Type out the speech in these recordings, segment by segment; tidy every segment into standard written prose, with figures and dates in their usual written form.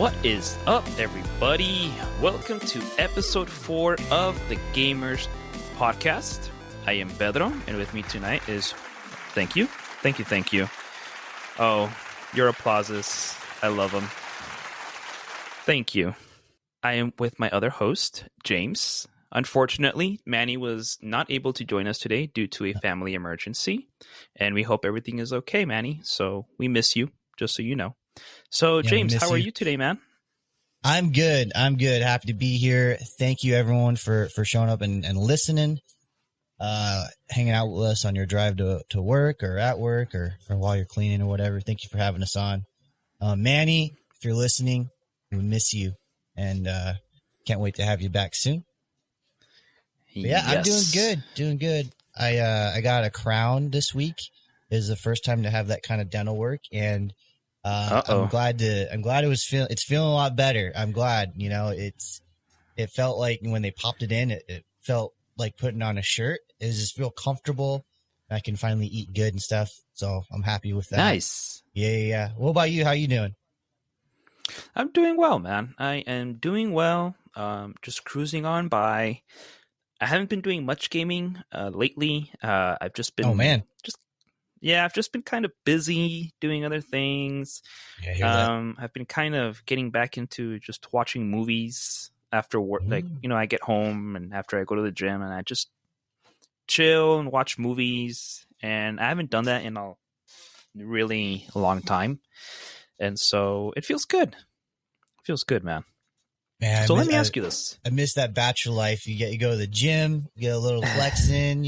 What is up, everybody? Welcome to episode 4 of the Gamers Podcast. I am Pedro, and with me tonight is... Thank you. Oh, your applauses. I love them. Thank you. I am with my other host, James. Unfortunately, Manny was not able to join us today due to a family emergency, and we hope everything is okay, Manny. So we miss you, just so you know. So, James, how are you today, man? I'm good. Happy to be here. Thank you, everyone, for showing up and listening, hanging out with us on your drive to work or at work or while you're cleaning or whatever. Thank you for having us on. Manny, if you're listening, we miss you, and can't wait to have you back soon. But yeah, yes. I'm doing good. I got a crown this week. It is the first time to have that kind of dental work, and I'm glad it's feeling a lot better. I'm glad, it felt like when they popped it in, it felt like putting on a shirt. It just feel comfortable. I can finally eat good and stuff. So I'm happy with that. Nice. Yeah. What about you? How you doing? I'm doing well, man. I am doing well. Just cruising on by. I haven't been doing much gaming lately. I've just been I've just been kind of busy doing other things. Yeah, I hear that. I've been kind of getting back into just watching movies after work. Like, I get home and after I go to the gym and I just chill and watch movies. And I haven't done that in a really long time. And so it feels good. It feels good, man. So let me ask you this. I miss that bachelor life. You go to the gym, get a little flex in,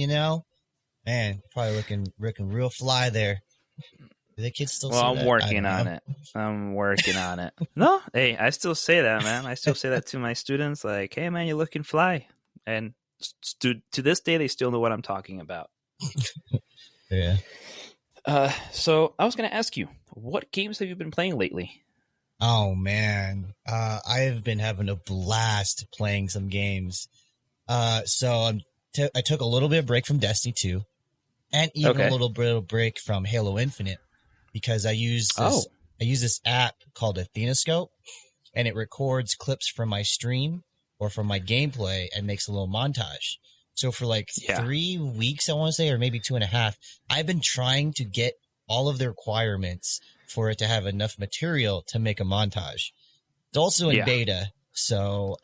Man, probably looking real fly there. Do the kids still say that? I'm working on it. No, hey, I still say that, man. I still say that to my students. Like, hey, man, you're looking fly. And to this day, they still know what I'm talking about. Yeah. So I was going to ask you, what games have you been playing lately? Oh, man. I have been having a blast playing some games. So I took a little bit of break from Destiny 2. And even a little bit of break from Halo Infinite, because I use this app called Athena-Scope, and it records clips from my stream or from my gameplay and makes a little montage. So for 3 weeks, I want to say, or maybe 2.5, I've been trying to get all of the requirements for it to have enough material to make a montage. It's also in beta. So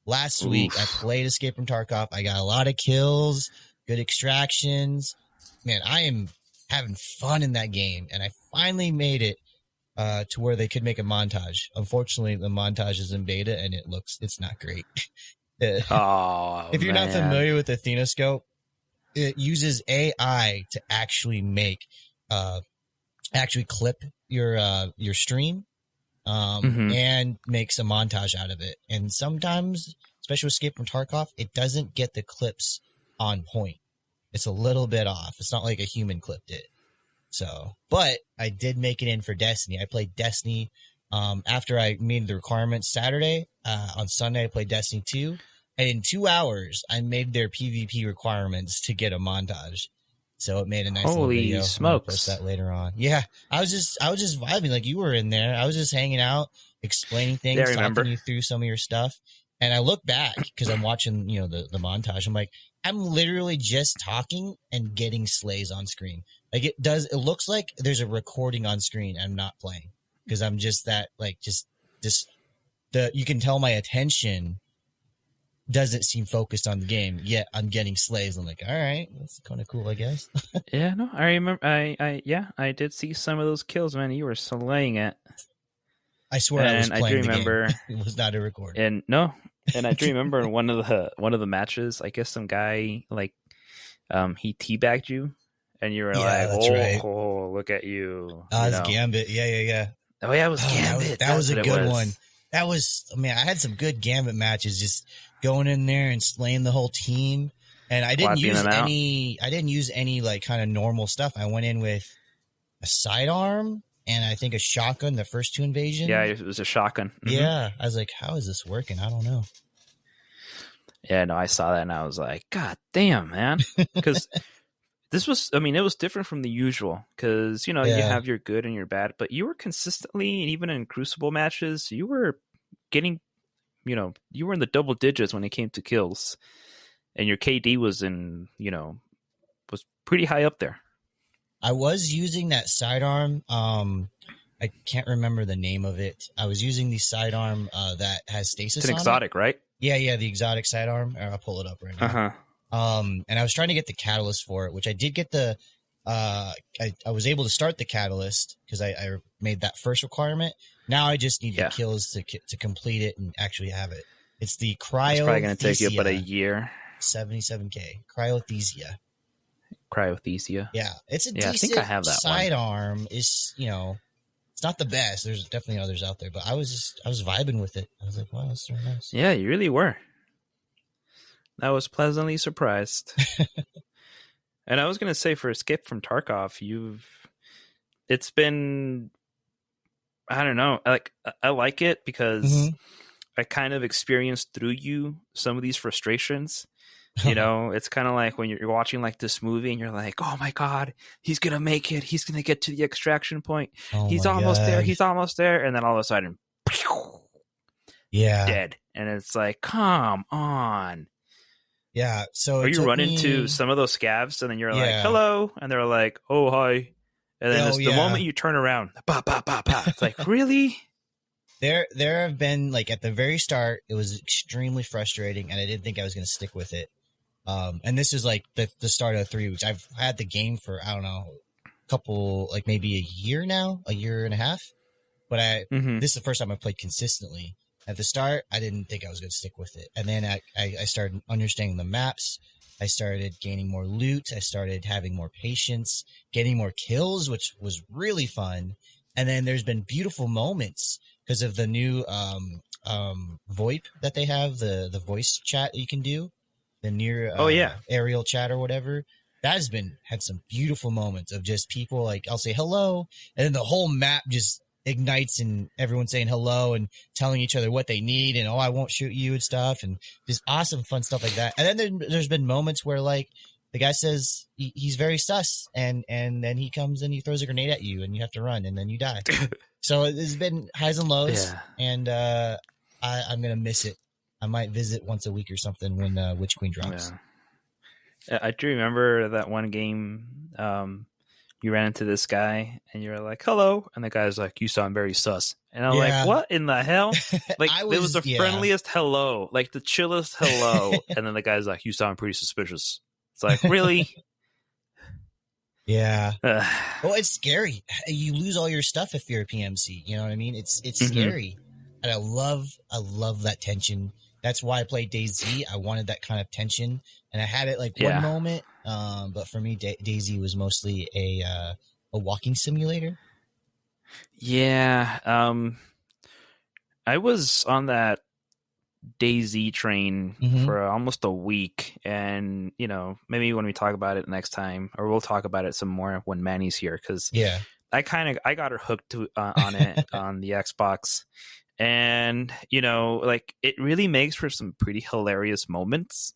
last week I played Escape from Tarkov. I got a lot of kills. Good extractions. Man, I am having fun in that game, and I finally made it to where they could make a montage. Unfortunately, the montage is in beta, and it's not great. If you're not familiar with Athena-Scope, it uses AI to actually make clip your stream and makes a montage out of it. And sometimes, especially with Escape from Tarkov, it doesn't get the clips on point. It's a little bit off. It's not like a human clipped it. So, but I did make it in for Destiny. I played Destiny after I made the requirements Saturday. On Sunday, I played Destiny 2. And in 2 hours, I made their PvP requirements to get a montage. So it made a nice little video. Holy smokes. I'll post that later on. Yeah, I was just vibing like you were in there. I was just hanging out, explaining things, talking you through some of your stuff. And I look back because I'm watching, the montage. I'm like, I'm literally just talking and getting slays on screen. Like it looks like there's a recording on screen. I'm not playing because I'm just that, you can tell my attention doesn't seem focused on the game yet. I'm getting slays. I'm like, all right, that's kind of cool, I guess. Yeah, no, I remember. I did see some of those kills, man. You were slaying it. I swear I was playing the game. It was not a recording. And I do remember in one of the matches, I guess some guy he teabagged you, and you were oh, look at you. That was Gambit. Yeah. Oh yeah, it was Gambit. That was a good one. That was, I had some good Gambit matches, just going in there and slaying the whole team. And I didn't use any kind of normal stuff. I went in with a sidearm and I think a shotgun the first 2 invasions. Yeah, it was a shotgun. Mm-hmm. Yeah. I was like, how is this working? I don't know. Yeah, no, I saw that and I was like, God damn, man. Because This was, I mean, it was different from the usual because, you know, you have your good and your bad, but you were consistently, and even in Crucible matches, you were getting, you know, you were in the double digits when it came to kills, and your KD was in, you know, was pretty high up there. I was using that sidearm. I can't remember the name of it. I was using the sidearm that has stasis. It's an exotic, right? Yeah, the exotic sidearm. I'll pull it up right now. And I was trying to get the catalyst for it, which I did get the. I was able to start the catalyst because I made that first requirement. Now I just need the kills to complete it and actually have it. It's the cryo. It's probably going to take you about a year. 77K cryothesia. Yeah, it's a decent I think I have that sidearm. Is, you know, it's not the best. There's definitely others out there, but I was vibing with it. I was like, wow, that's so nice. Yeah, you really were. I was pleasantly surprised. And I was going to say, for Escape from Tarkov, it's been, I don't know, I like it because I kind of experienced through you some of these frustrations. You know, it's kind of like when you're watching like this movie and you're like, oh my God, he's going to make it. He's going to get to the extraction point. He's almost there. He's almost there. And then all of a sudden, dead. And it's like, come on. Yeah. So or you run into some of those scavs and then you're like, hello. And they're like, oh, hi. And then it's the moment you turn around, bah, bah, bah, bah. It's like, really? There have been, like, at the very start, it was extremely frustrating, and I didn't think I was going to stick with it. And this is like the start of 3 weeks. I've had the game for, I don't know, a couple, like maybe a year now, a year and a half. But this is the first time I played consistently. At the start, I didn't think I was going to stick with it. And then I started understanding the maps. I started gaining more loot. I started having more patience, getting more kills, which was really fun. And then there's been beautiful moments because of the new VoIP that they have, the voice chat you can do, the near aerial chat or whatever. That has had some beautiful moments of just people, like, I'll say hello, and then the whole map just ignites and everyone's saying hello and telling each other what they need and, oh, I won't shoot you and stuff, and just awesome fun stuff like that. And then there's been moments where, like, the guy says he's very sus, and then he comes and he throws a grenade at you and you have to run and then you die. So there's been highs and lows, and I'm going to miss it. I might visit once a week or something when Witch Queen drops. Yeah. I do remember that one game you ran into this guy and you were like, hello. And the guy's like, you sound very sus. And I'm like, what in the hell? Like, it was the friendliest hello, like the chillest hello. And then the guy's like, you sound pretty suspicious. It's like, really? Yeah. Well, it's scary. You lose all your stuff if you're a PMC. You know what I mean? It's scary. And I love that tension. That's why I played DayZ. I wanted that kind of tension, and I had it like one moment. But for me, DayZ was mostly a walking simulator. Yeah. I was on that DayZ train for almost a week, and you know, maybe when we talk about it next time, or we'll talk about it some more when Manny's here, because I got her hooked on it on the Xbox. And, you know, like, it really makes for some pretty hilarious moments.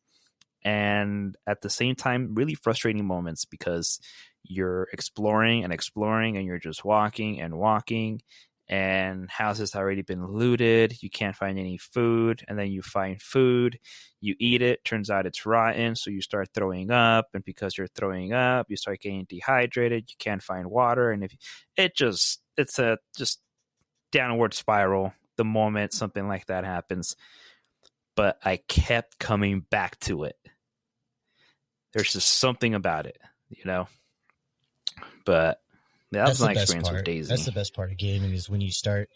And at the same time, really frustrating moments because you're exploring and you're just walking and walking. And houses have already been looted. You can't find any food. And then you find food. You eat it. Turns out it's rotten. So you start throwing up. And because you're throwing up, you start getting dehydrated. You can't find water. And it's a downward spiral the moment something like that happens. But I kept coming back to it. There's just something about it, you know? But that was my experience with DayZ. That's the best part of gaming, is when you start,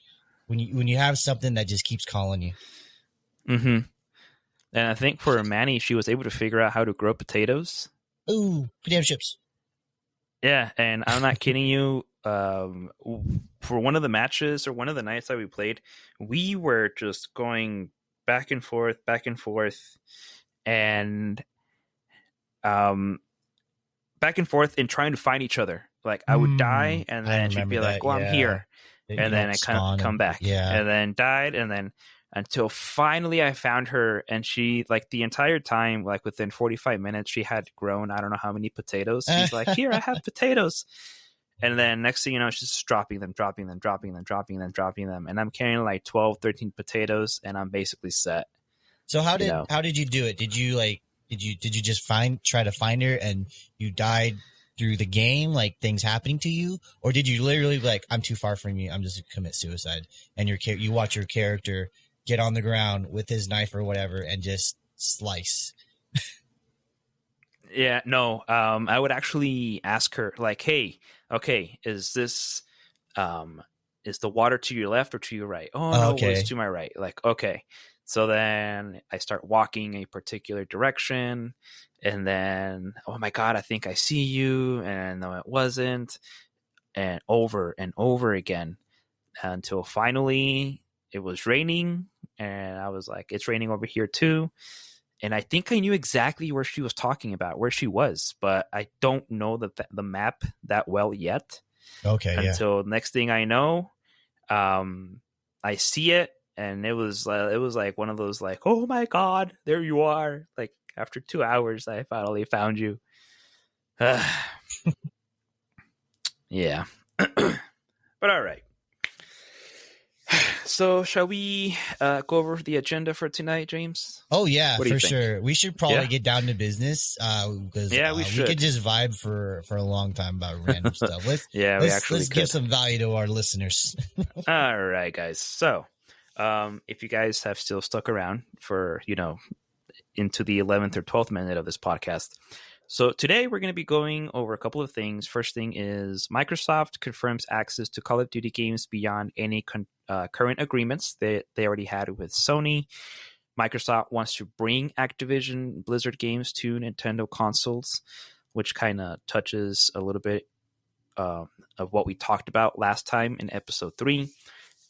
when you have something that just keeps calling you. And I think for Manny, she was able to figure out how to grow potatoes. Ooh, potato chips. Yeah, and I'm not kidding you. For one of the matches or one of the nights that we played, we were just going back and forth, and trying to find each other. Like, I would die, and then she'd be like, well, I'm here. And then I come back. And then died, and then until finally I found her, and she, like, the entire time, like within 45 minutes, she had grown I don't know how many potatoes. She's like, here, I have potatoes. And then next thing you know, she's just dropping them. And I'm carrying like 12, 13 potatoes, and I'm basically set. So how did you do it? Did you just try to find her and you died through the game, like things happening to you? Or did you literally like, I'm too far from you, I'm just gonna commit suicide, and you watch your character get on the ground with his knife or whatever and just slice? Yeah, no. I would actually ask her, like, hey, okay, is this is the water to your left or to your right? Oh no, okay. It's to my right. Like, okay. So then I start walking a particular direction, and then, oh my God, I think I see you, and no, it wasn't, and over again, until finally it was raining, and I was like, it's raining over here too. And I think I knew exactly where she was talking about, where she was, but I don't know the map that well yet. Okay, until next thing I know, I see it, and it was like one of those, like, oh my God, there you are! Like, after 2 hours, I finally found you. Yeah, but all right. So shall we go over the agenda for tonight, James? Oh yeah, for sure. We should probably get down to business, because we could just vibe for a long time about random stuff. Let's give some value to our listeners. All right, guys. So if you guys have still stuck around for, into the 11th or 12th minute of this podcast, so today we're going to be going over a couple of things. First thing is Microsoft confirms access to Call of Duty games beyond any current agreements they already had with Sony. Microsoft wants to bring Activision Blizzard games to Nintendo consoles, which kind of touches a little bit of what we talked about last time in episode 3.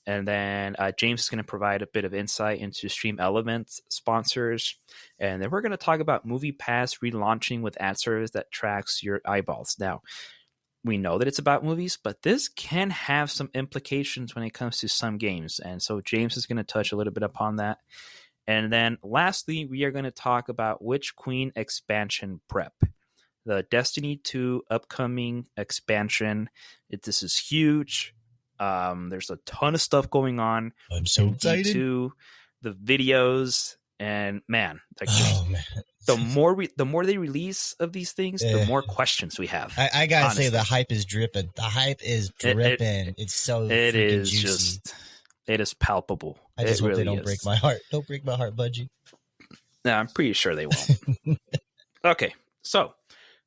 And then James is going to provide a bit of insight into Stream Elements sponsors. And then we're going to talk about MoviePass relaunching with ad service that tracks your eyeballs. Now, we know that it's about movies, but this can have some implications when it comes to some games. And so James is going to touch a little bit upon that. And then lastly, we are going to talk about Witch Queen expansion prep. The Destiny 2 upcoming expansion. This is huge. There's a ton of stuff going on. I'm so excited. D2, the videos, and man, the more they release of these things, the more questions we have. I gotta say, the hype is dripping. The hype is dripping. It's so it is juicy. Just it is palpable. I just hope they don't break my heart. Don't break my heart, Budgie. No, I'm pretty sure they won't. Okay, so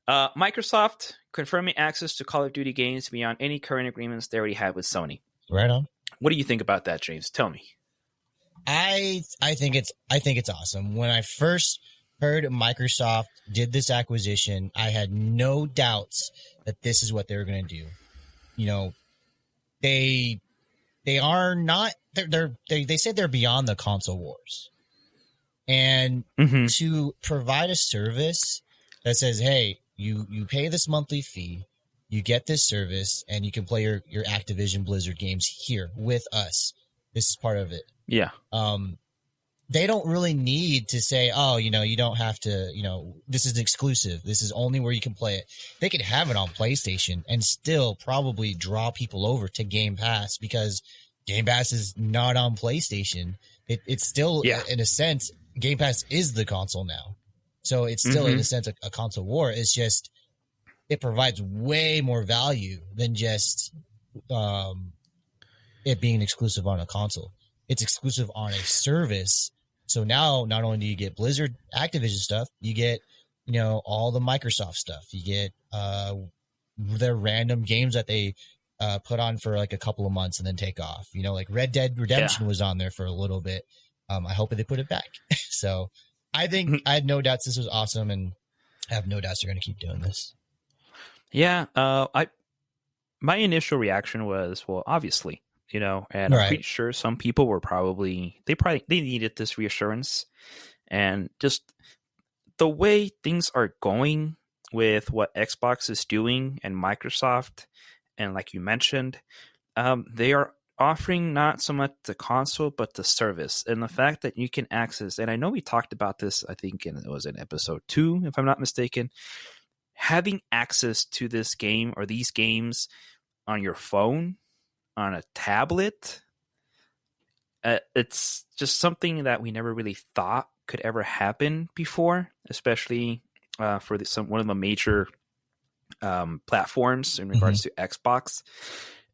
Microsoft confirming access to Call of Duty games beyond any current agreements they already have with Sony. Right on. What do you think about that, James? Tell me. I think it's awesome. When I first heard Microsoft did this acquisition, I had no doubts that this is what they were going to do. They are not. They said they're beyond the console wars, and to provide a service that says, hey, you pay this monthly fee, you get this service, and you can play your Activision Blizzard games here with us. This is part of it. Yeah. They don't really need to say, oh, you don't have to, this is exclusive. This is only where you can play it. They could have it on PlayStation and still probably draw people over to Game Pass, because Game Pass is not on PlayStation. It's still, in a sense, Game Pass is the console now. So it's still, in a sense, a console war. It's just, it provides way more value than just it being exclusive on a console. It's exclusive on a service. So now, not only do you get Blizzard Activision stuff, you get, all the Microsoft stuff. You get their random games that they put on for like a couple of months and then take off. Like Red Dead Redemption was on there for a little bit. I hope that they put it back. So I think I had no doubts this was awesome, and I have no doubts they're going to keep doing this. Yeah. My initial reaction was, well, obviously, and I'm pretty sure some people were they needed this reassurance, and just the way things are going with what Xbox is doing and Microsoft, and like you mentioned, they are offering not so much the console, but the service, and the fact that you can access, and I know we talked about this, I think it was in episode 2, if I'm not mistaken, having access to this game or these games on your phone, on a tablet, it's just something that we never really thought could ever happen before, especially for one of the major platforms in regards to Xbox.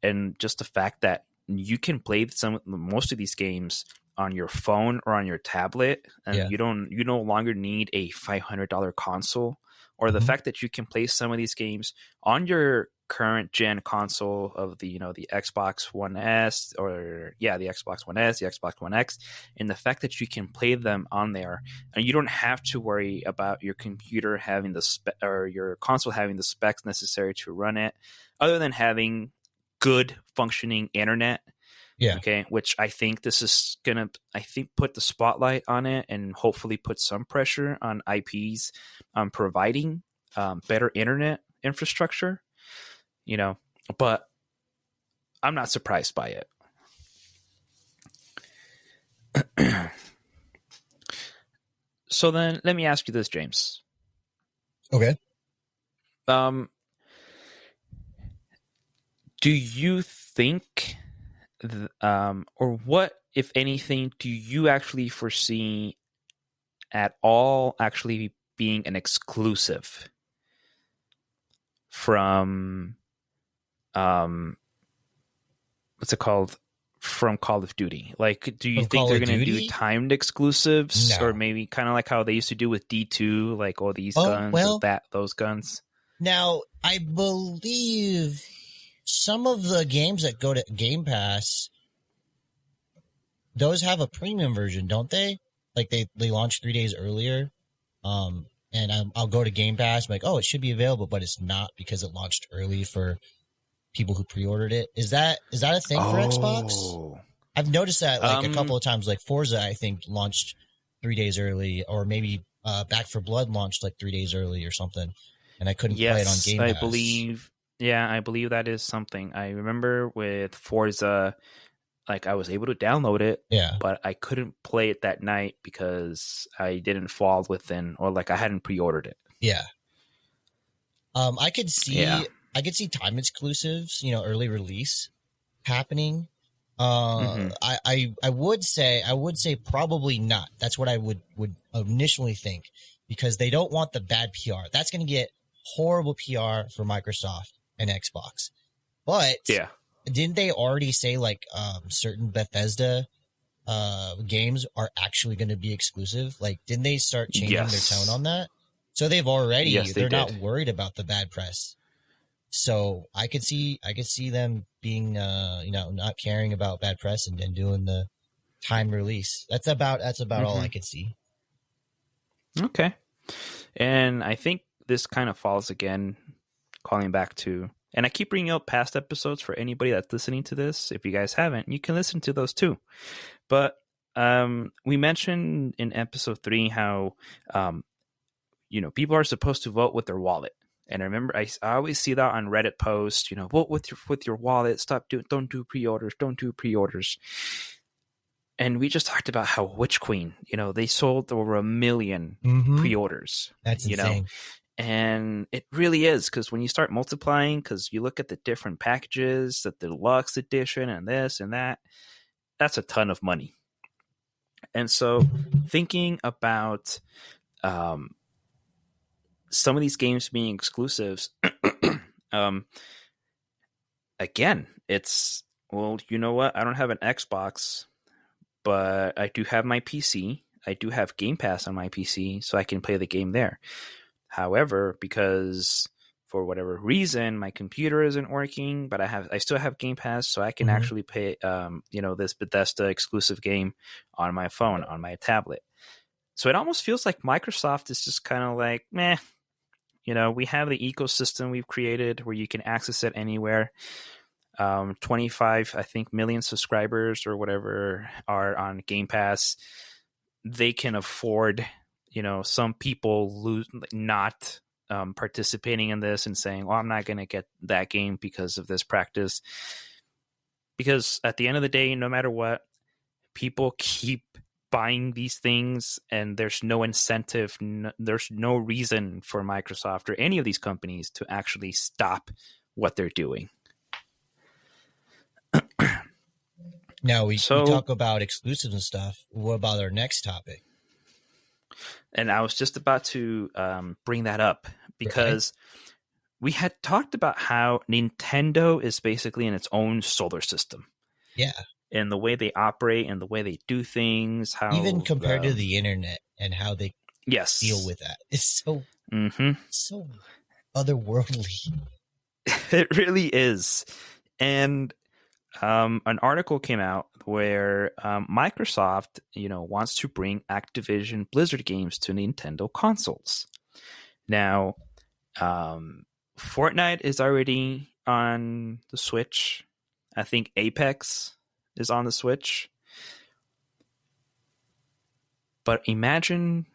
And just the fact that you can play most of these games on your phone or on your tablet, and you no longer need a $500 console, or the fact that you can play some of these games on your current gen console of the Xbox One S, or the Xbox One S, the Xbox One X, and the fact that you can play them on there, and you don't have to worry about your computer having or your console having the specs necessary to run it, other than having good functioning internet. Okay, which I think this is gonna, put the spotlight on it, and hopefully put some pressure on IPs providing better internet infrastructure. But I'm not surprised by it. So then let me ask you this, James. Okay. Do you think, or what, if anything, do you actually foresee at all actually being an exclusive from what's it called, from Call of Duty? Like, do you think they're going to do timed exclusives? No. Or maybe kind of like how they used to do with D2, like all these guns, those guns? Now, I believe some of the games that go to Game Pass, those have a premium version, don't they? Like they launch 3 days earlier. And I'll go to Game Pass, I'm like, oh, it should be available, but it's not because it launched early for people who pre-ordered it. Is that a thing for Xbox? I've noticed that like a couple of times, like Forza, I think launched 3 days early, or maybe Back 4 Blood launched like 3 days early or something, and I couldn't play it on Game Pass. I believe that is something. I remember with Forza, like I was able to download it, but I couldn't play it that night because I didn't fall within, or like I hadn't pre-ordered it. Yeah. I could see time exclusives, early release happening. I would say probably not. That's what I would initially think, because they don't want the bad PR. That's going to get horrible PR for Microsoft and Xbox. But didn't they already say like certain Bethesda games are actually going to be exclusive? Like, didn't they start changing their tone on that? So they've already they're not worried about the bad press. So I could see them being not caring about bad press and doing the time release. That's about all I could see. Okay. And I think this kind of falls again, calling back to, and I keep bringing up past episodes for anybody that's listening to this. If you guys haven't, you can listen to those too. But we mentioned in episode 3 how people are supposed to vote with their wallet. And I remember I always see that on Reddit posts, vote with your wallet. Don't do pre-orders. And we just talked about how Witch Queen, they sold over 1 million pre-orders. That's insane. And it really is, because when you start multiplying, because you look at the different packages, the deluxe edition and this and that, that's a ton of money. And so thinking about some of these games being exclusives, again, it's, well, you know what? I don't have an Xbox, but I do have my PC. I do have Game Pass on my PC, so I can play the game there. However, because for whatever reason my computer isn't working, but I still have Game Pass, so I can actually play this Bethesda exclusive game on my phone, on my tablet. So it almost feels like Microsoft is just kind of like, meh. We have the ecosystem we've created where you can access it anywhere. 25, I think, million subscribers or whatever are on Game Pass. They can afford, some people not participating in this and saying, well, I'm not going to get that game because of this practice. because at the end of the day, no matter what, people keep buying these things, and there's no incentive, there's no reason for Microsoft or any of these companies to actually stop what they're doing. Now we talk about exclusives and stuff. What about our next topic? And I was just about to bring that up, because we had talked about how Nintendo is basically in its own solar system. Yeah. And the way they operate and the way they do things, how even compared to the internet and how they deal with that, it's so so otherworldly. It really is. And an article came out where Microsoft, wants to bring Activision Blizzard games to Nintendo consoles. Now, Fortnite is already on the Switch. I think Apex is on the Switch. But imagine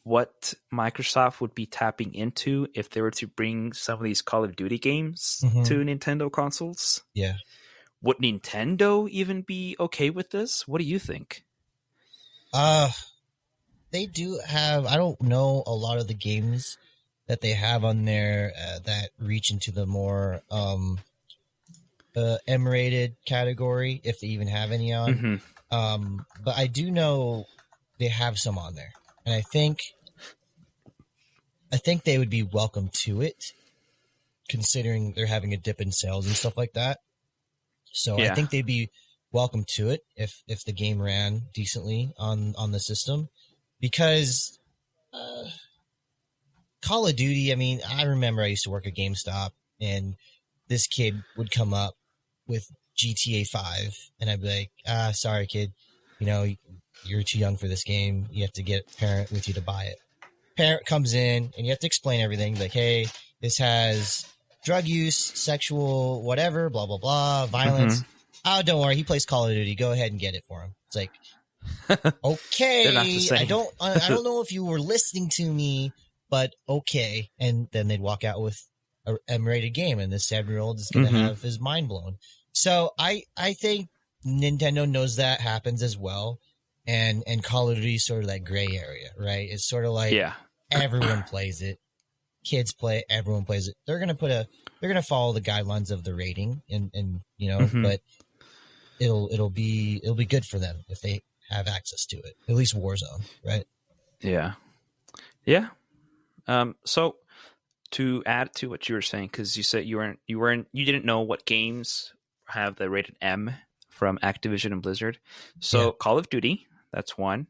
what Microsoft would be tapping into if they were to bring some of these Call of Duty games to Nintendo consoles. Yeah. Would Nintendo even be okay with this? What do you think? They do have, I don't know a lot of the games that they have on there that reach into the more M-rated category, if they even have any on. But I do know they have some on there, and I think they would be welcome to it, considering they're having a dip in sales and stuff like that. So I think they'd be welcome to it if the game ran decently on the system, because Call of Duty, I mean, I remember I used to work at GameStop, and this kid would come up with GTA 5, and I'd be like, sorry, kid, you're too young for this game. You have to get a parent with you to buy it. Parent comes in, and you have to explain everything, like, hey, this has drug use, sexual, whatever, blah, blah, blah, violence. Oh, don't worry, he plays Call of Duty. Go ahead and get it for him. It's like, okay, I don't know if you were listening to me, but okay. And then they'd walk out with a M-rated game, and this 7-year-old is going to have his mind blown. So I think Nintendo knows that happens as well, and Call of Duty is sort of that gray area, right? It's sort of like everyone plays it, kids play it, everyone plays it. They're gonna follow the guidelines of the rating, and but it'll be good for them if they have access to it. At least Warzone, right? Yeah. So to add to what you were saying, because you said you didn't know what games have the rated M from Activision and Blizzard. So Call of Duty, that's one,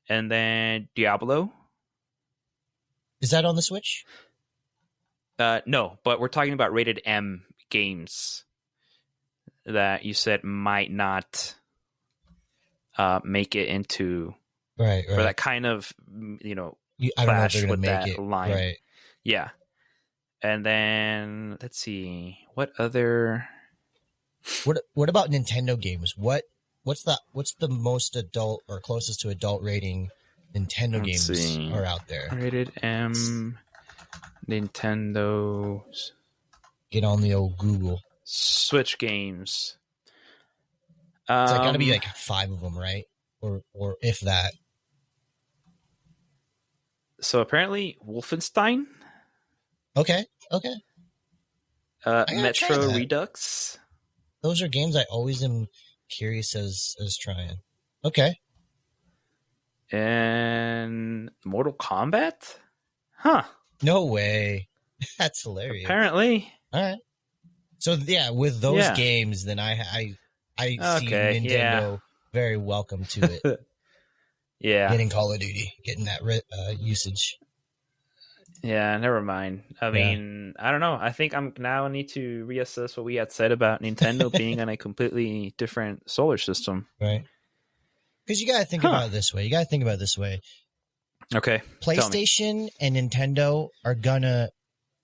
and then Diablo. Is that on the Switch? No, but we're talking about rated M games that you said might not make it into right. For that kind of I don't know if they're gonna make it line. Right. Yeah. And then let's see, what other. What about Nintendo games? What's the most adult or closest to adult rating Nintendo games are out there? Rated M Nintendo. Get on the old Google. Switch games. It's got to be like 5 of them, right? Or if that. So apparently Wolfenstein. Okay. Metro Redux. Those are games I always am curious as trying. Okay. And Mortal Kombat? Huh. No way. That's hilarious. Apparently. All right. So yeah, with those games, then I see Nintendo very welcome to it. Getting Call of Duty, getting that usage. Yeah, never mind. I mean, I don't know. I think I need to reassess what we had said about Nintendo being on a completely different solar system. Right. Because you got to think about it this way. Okay. PlayStation and Nintendo are going to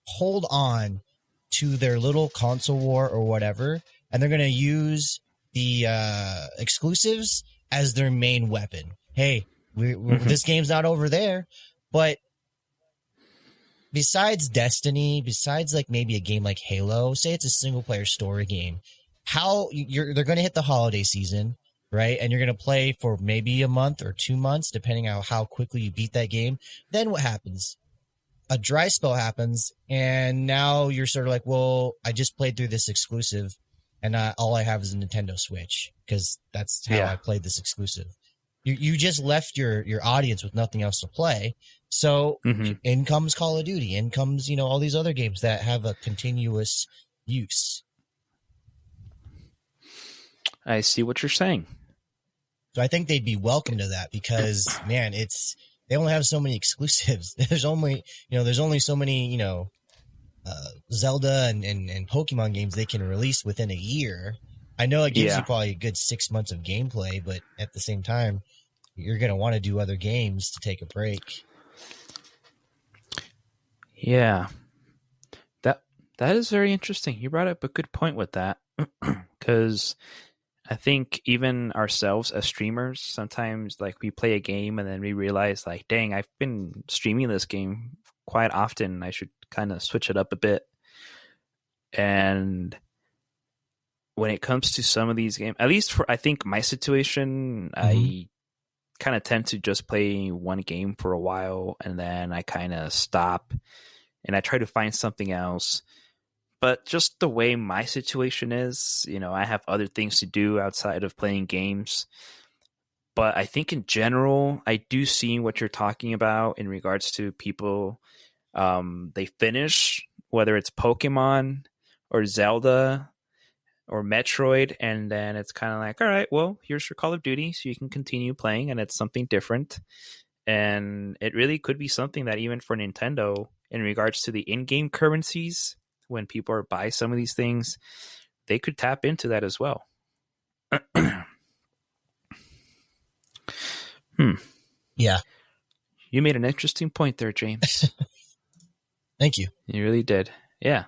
hold on to their little console war or whatever, and they're going to use the exclusives as their main weapon. Hey, this game's not over there, but besides Destiny, besides like maybe a game like Halo, say it's a single player story game, they're going to hit the holiday season, right? And you're going to play for maybe a month or 2 months, depending on how quickly you beat that game. Then what happens? A dry spell happens, and now you're sort of like, well, I just played through this exclusive, and all I have is a Nintendo Switch because that's how I played this exclusive. You just left your audience with nothing else to play. So in comes Call of Duty, in comes, all these other games that have a continuous use. I see what you're saying. So I think they'd be welcome to that because, man, they only have so many exclusives. There's only so many, Zelda and Pokemon games they can release within a year. I know it gives you probably a good 6 months of gameplay, but at the same time, you're going to want to do other games to take a break. Yeah. That is very interesting. You brought up a good point with that because I think even ourselves as streamers, sometimes like we play a game and then we realize like, dang, I've been streaming this game quite often. I should kind of switch it up a bit. And when it comes to some of these games, at least for, I think my situation, I kind of tend to just play one game for a while and then I kind of stop and I try to find something else. But just the way my situation is, I have other things to do outside of playing games. But I think in general, I do see what you're talking about in regards to people. They finish, whether it's Pokemon or Zelda or Metroid, and then it's kind of like, all right, well, here's your Call of Duty, so you can continue playing, and it's something different. And it really could be something that even for Nintendo, in regards to the in-game currencies, when people are buy some of these things, they could tap into that as well. Yeah. You made an interesting point there, James. Thank you. You really did. Yeah.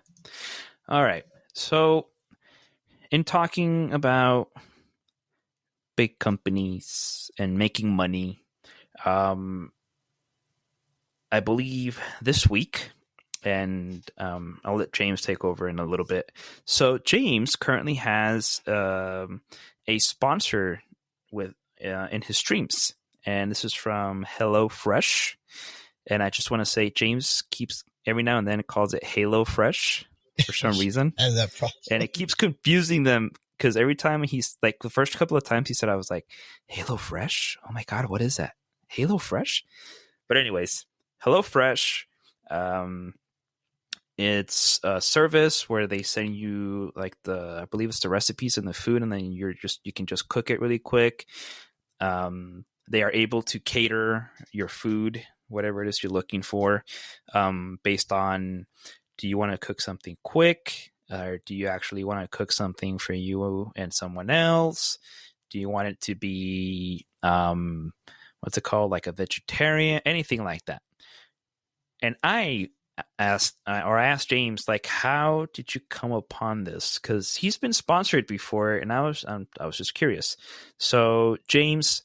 All right. So in talking about big companies and making money, I believe this week, and I'll let James take over in a little bit. So James currently has a sponsor with in his streams, and this is from HelloFresh. And I just want to say James keeps every now and then calls it Halo Fresh for some reason, and it keeps confusing them because every time he's like the first couple of times he said I was like Halo Fresh. Oh my god, what is that? Halo Fresh? But anyways, HelloFresh. It's a service where they send you like I believe it's the recipes and the food, and then you can just cook it really quick. They are able to cater your food, whatever it is you're looking for, based on, do you want to cook something quick, or do you actually want to cook something for you and someone else? Do you want it to be what's it called, like a vegetarian, anything like that? And I asked James, like, how did you come upon this? Because he's been sponsored before, and I was just curious. So, James,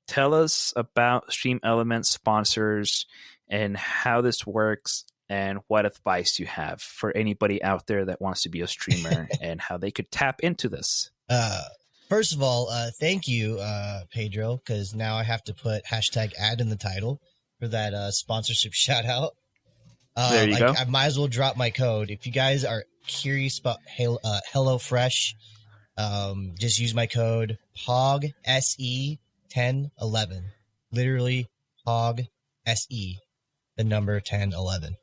tell us about Stream Elements sponsors and how this works, and what advice you have for anybody out there that wants to be a streamer and how they could tap into this. First of all, thank you, Pedro, because now I have to put #ad in the title for that sponsorship shout out. There you go. I might as well drop my code. If you guys are curious about HelloFresh, just use my code POG SE 1011. Literally POG SE, the number 1011.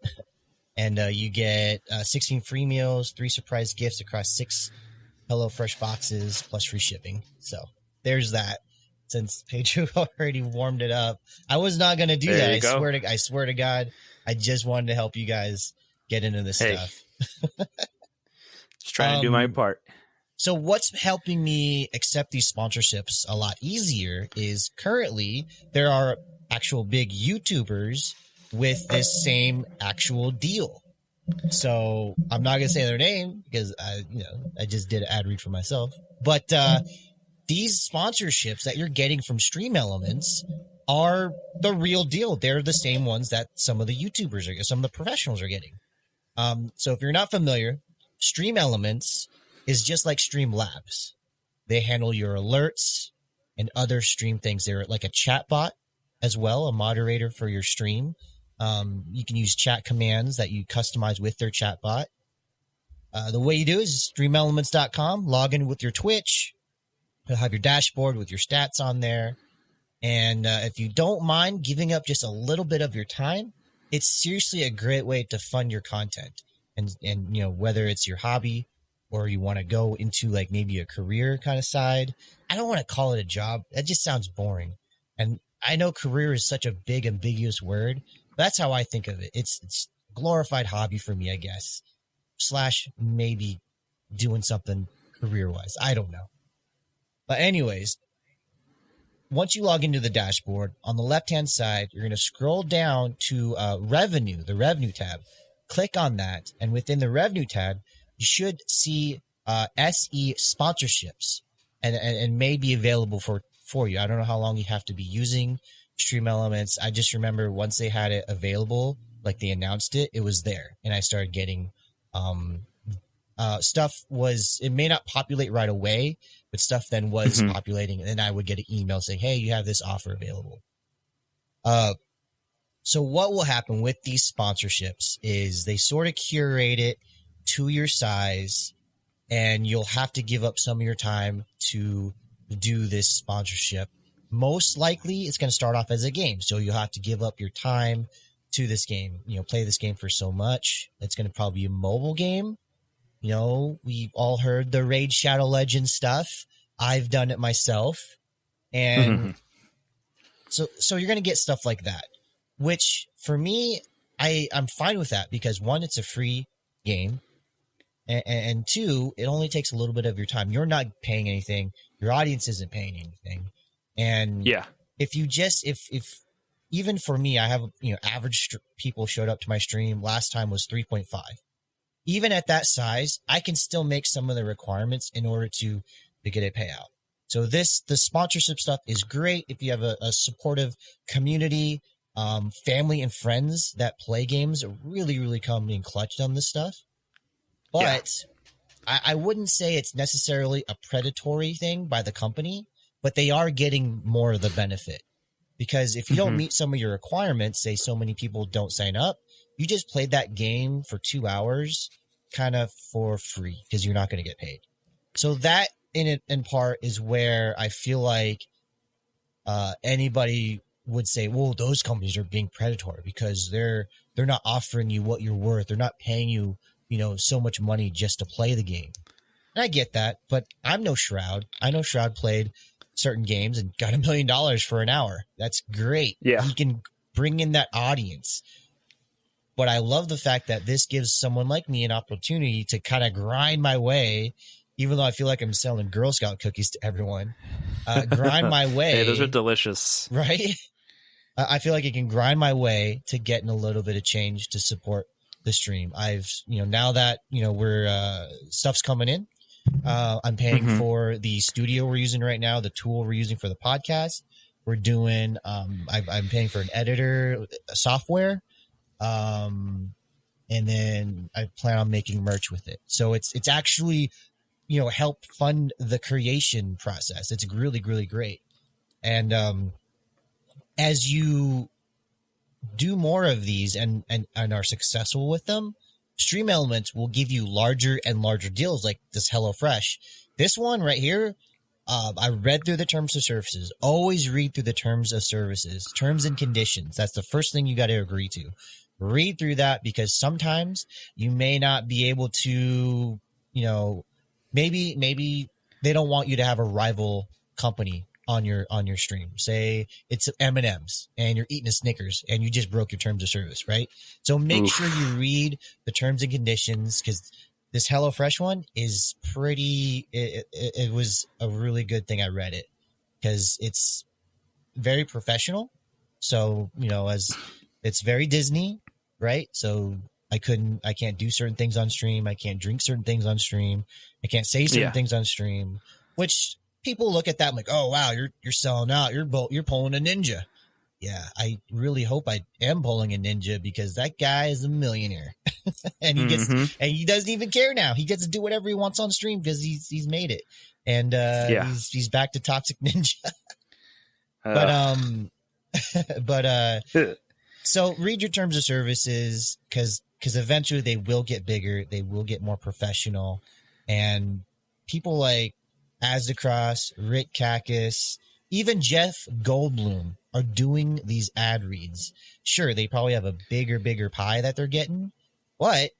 And you get 16 free meals, 3 surprise gifts across 6 HelloFresh boxes plus free shipping. So there's that. Since Pedro already warmed it up, I was not going to do that. I swear to God, I just wanted to help you guys get into this stuff. Just trying to do my part. So what's helping me accept these sponsorships a lot easier is currently there are actual big YouTubers with this same actual deal. So I'm not going to say their name because I just did an ad read for myself. But these sponsorships that you're getting from Stream Elements are the real deal. They're the same ones that some of the YouTubers some of the professionals are getting. So if you're not familiar, Stream Elements is just like Streamlabs. They handle your alerts and other stream things. They're like a chat bot as well, a moderator for your stream. You can use chat commands that you customize with their chat bot. The way you do is streamelements.com, log in with your Twitch. You'll have your dashboard with your stats on there. And if you don't mind giving up just a little bit of your time, it's seriously a great way to fund your content. And you know, whether it's your hobby or you want to go into like maybe a career kind of side. I don't want to call it a job. That just sounds boring. And I know career is such a big, ambiguous word. But that's how I think of it. It's glorified hobby for me, I guess. / maybe doing something career-wise. I don't know. But anyways, once you log into the dashboard, on the left-hand side, you're going to scroll down to revenue, the revenue tab. Click on that. And within the revenue tab, you should see SE sponsorships and may be available for you. I don't know how long you have to be using Stream Elements. I just remember once they had it available, like they announced it, it was there. And I started getting stuff it may not populate right away, but stuff then was populating. And then I would get an email saying, hey, you have this offer available. So what will happen with these sponsorships is they sort of curate it to your size, and you'll have to give up some of your time to do this sponsorship. Most likely it's going to start off as a game. So you'll have to give up your time to this game, you know, play this game for so much. It's going to probably be a mobile game. You know, we've all heard the Raid Shadow Legends stuff. I've done it myself. And so you're going to get stuff like that, which for me, I'm fine with that because one, it's a free game. And two, it only takes a little bit of your time. You're not paying anything. Your audience isn't paying anything. And if you just, if even for me, I have, you know, average people showed up to my stream. Last time was 3.5. Even at that size, I can still make some of the requirements in order to get a payout. So the sponsorship stuff is great if you have a supportive community, family and friends that play games really, really come in clutch on this stuff. But I wouldn't say it's necessarily a predatory thing by the company, but they are getting more of the benefit. Because if you don't meet some of your requirements, say so many people don't sign up, you just played that game for 2 hours kind of for free because you're not going to get paid. So that in part is where I feel like anybody would say, well, those companies are being predatory because they're not offering you what you're worth. They're not paying you, you know, so much money just to play the game. And I get that, but I'm no Shroud. I know Shroud played certain games and got $1 million for an hour. That's great. Yeah. He can bring in that audience. But I love the fact that this gives someone like me an opportunity to kind of grind my way, even though I feel like I'm selling Girl Scout cookies to everyone. Grind my way. Hey, those are delicious. Right? I feel like I can grind my way to getting a little bit of change to support the stream. I've, you know, now that, you know, we're stuff's coming in, I'm paying for the studio we're using right now, the tool we're using for the podcast. We're doing, I'm paying for an editor software. And then I plan on making merch with it. So it's actually, you know, help fund the creation process. It's really, really great. And, as you do more of these and are successful with them, Stream Elements will give you larger and larger deals like this HelloFresh. This one right here, I read through the terms of services. Always read through the terms of services, terms and conditions. That's the first thing you got to agree to. Read through that because sometimes you may not be able to, you know, maybe they don't want you to have a rival company on your stream. Say it's M&M's and you're eating a Snickers and you just broke your terms of service, right? So make sure you read the terms and conditions because this HelloFresh one is pretty, it was a really good thing I read it because it's very professional. So, you know, as it's very Disney, right? So I can't do certain things on stream. I can't drink certain things on stream. I can't say certain things on stream, which people look at that and like, oh, wow, you're selling out. You're pulling a ninja. Yeah, I really hope I am pulling a ninja because that guy is a millionaire. and he doesn't even care now. He gets to do whatever he wants on stream because he's made it. And he's back to Toxic Ninja. So read your terms of services because eventually they will get bigger, they will get more professional, and people like Azdacross, Rick Kakis, even Jeff Goldblum are doing these ad reads. Sure, they probably have a bigger pie that they're getting, but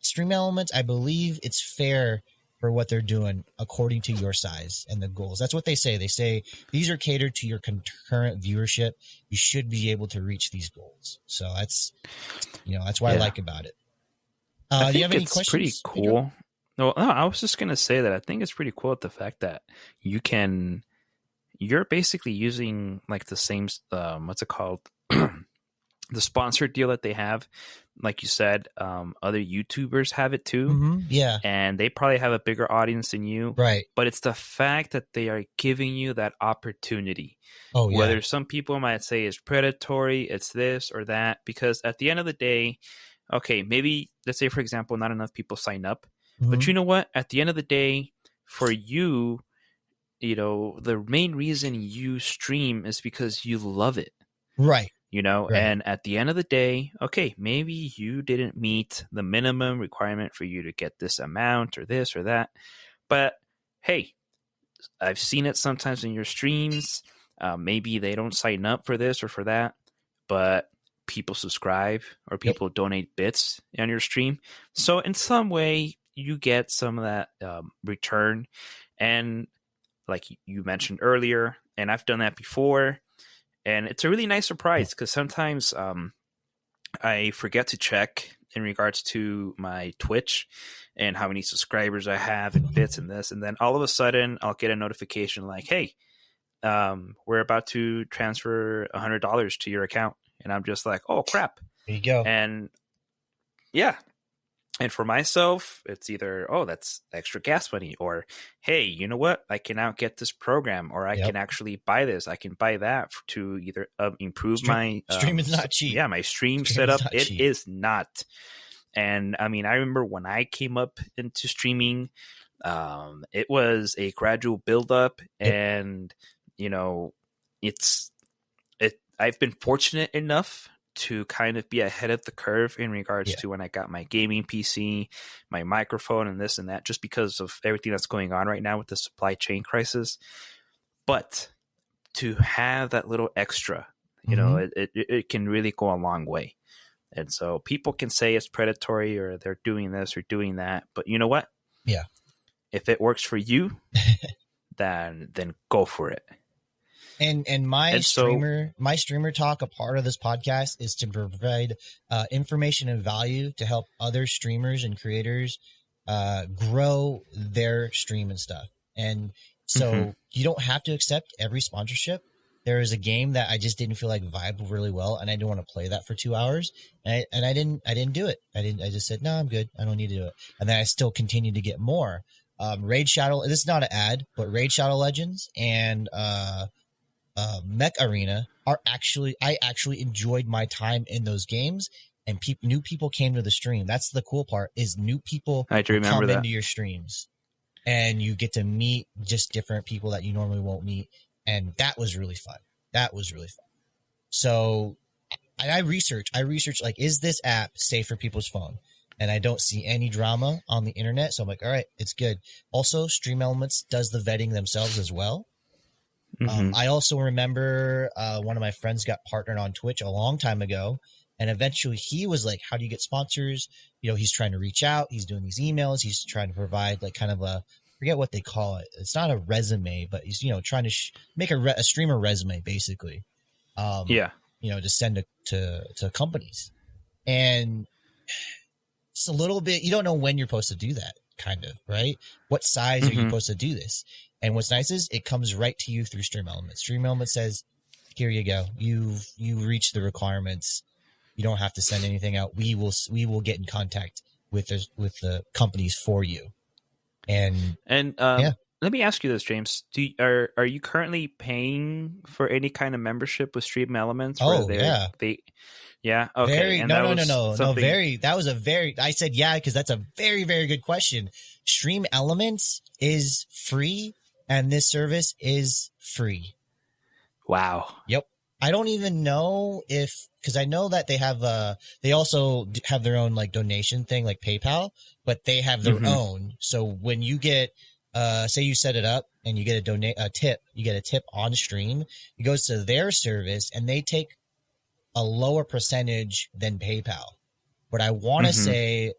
Stream Elements, I believe it's fair for what they're doing according to your size and the goals. That's what they say. They say these are catered to your concurrent viewership. You should be able to reach these goals. So that's what I like about it. Do you have any questions? Pretty cool. No, I was just going to say that I think it's pretty cool at the fact that you're basically using like the same, what's it called? The sponsored deal that they have. Like you said, other YouTubers have it too. Mm-hmm. Yeah. And they probably have a bigger audience than you. Right. But it's the fact that they are giving you that opportunity. Oh, yeah. Whether some people might say it's predatory, it's this or that, because at the end of the day, okay, maybe let's say, for example, not enough people sign up. Mm-hmm. But you know what? At the end of the day, for you, the main reason you stream is because you love it. Right. Right. And at the end of the day, okay, maybe you didn't meet the minimum requirement for you to get this amount or this or that. But hey, I've seen it sometimes in your streams. Maybe they don't sign up for this or for that, but people subscribe or people donate bits on your stream. So in some way, you get some of that return. And like you mentioned earlier, and I've done that before, and it's a really nice surprise because sometimes I forget to check in regards to my Twitch and how many subscribers I have and bits and this. And then all of a sudden I'll get a notification like, hey, we're about to transfer $100 to your account. And I'm just like, oh, crap. There you go. And yeah. And for myself, it's either, oh, that's extra gas money, or, hey, you know what? I can now get this program, or I can actually buy this. I can buy that to either improve my stream is not cheap. Yeah, my stream setup. It is not. And I mean, I remember when I came up into streaming, it was a gradual buildup, and I've been fortunate enough to kind of be ahead of the curve in regards to when I got my gaming PC, my microphone, and this and that, just because of everything that's going on right now with the supply chain crisis. But to have that little extra, it can really go a long way. And so people can say it's predatory or they're doing this or doing that. But you know what? Yeah. If it works for you, then go for it. And my streamer talk, a part of this podcast is to provide information and value to help other streamers and creators grow their stream and stuff. And so you don't have to accept every sponsorship. There is a game that I just didn't feel like vibed really well, and I didn't want to play that for 2 hours. And I didn't do it. I just said, no, I'm good. I don't need to do it. And then I still continued to get more. Raid Shadow. This is not an ad, but Raid Shadow Legends and Mech Arena I actually enjoyed my time in those games, and new people came to the stream. That's the cool part, is new people come into your streams, and you get to meet just different people that you normally won't meet, and that was really fun. So I researched like, is this app safe for people's phone? And I don't see any drama on the internet, so I'm like, all right, it's good. Also, Stream Elements does the vetting themselves as well. I also remember one of my friends got partnered on Twitch a long time ago, and eventually he was like, how do you get sponsors? He's trying to reach out. He's doing these emails. He's trying to provide like kind of forget what they call it. It's not a resume, but he's, trying to make a streamer resume basically. To send to companies. And it's a little bit, you don't know when you're supposed to do that, kind of, right? What size are you supposed to do this? And what's nice is it comes right to you through Stream Elements. Stream Elements says, here you go. You reach the requirements. You don't have to send anything out. We will get in contact with the companies for you. And let me ask you this, James. Are you currently paying for any kind of membership with Stream Elements? Oh, yeah. Yeah. Okay. Very, and no. I said yeah because that's a very, very good question. Stream Elements is free, and this service is free. Wow. Yep. I don't even know because I know that they also have their own like donation thing like PayPal, but they have their own. So when you get, say you set it up and you get a tip on stream, it goes to their service and they take a lower percentage than PayPal. But I want to say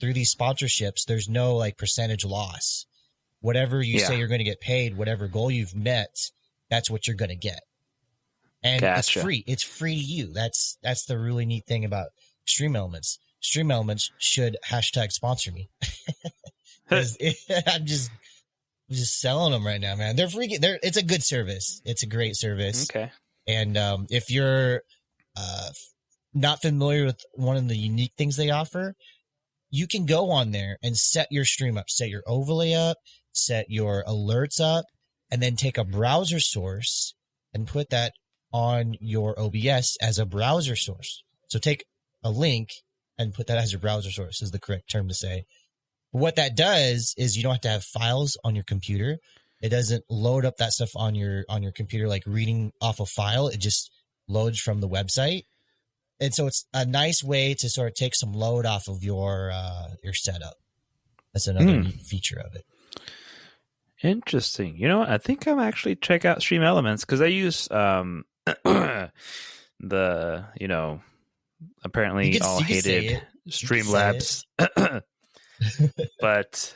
through these sponsorships, there's no like percentage loss. Whatever you say you're going to get paid, whatever goal you've met, that's what you're going to get. And It's free. It's free to you. That's the really neat thing about Stream Elements. Stream Elements should #sponsor me. I'm just selling them right now, man. They're freaking. It's a good service. It's a great service. Okay. And if you're not familiar with one of the unique things they offer, you can go on there and set your stream up, set your overlay up, set your alerts up, and then take a browser source and put that on your OBS as a browser source. So take a link and put that as your browser source is the correct term to say. What that does is you don't have to have files on your computer. It doesn't load up that stuff on your computer like reading off a file. It just loads from the website. And so it's a nice way to sort of take some load off of your setup. That's another neat feature of it. Interesting. You know what? I think I'm actually check out Stream Elements because I use the apparently all hated Streamlabs, but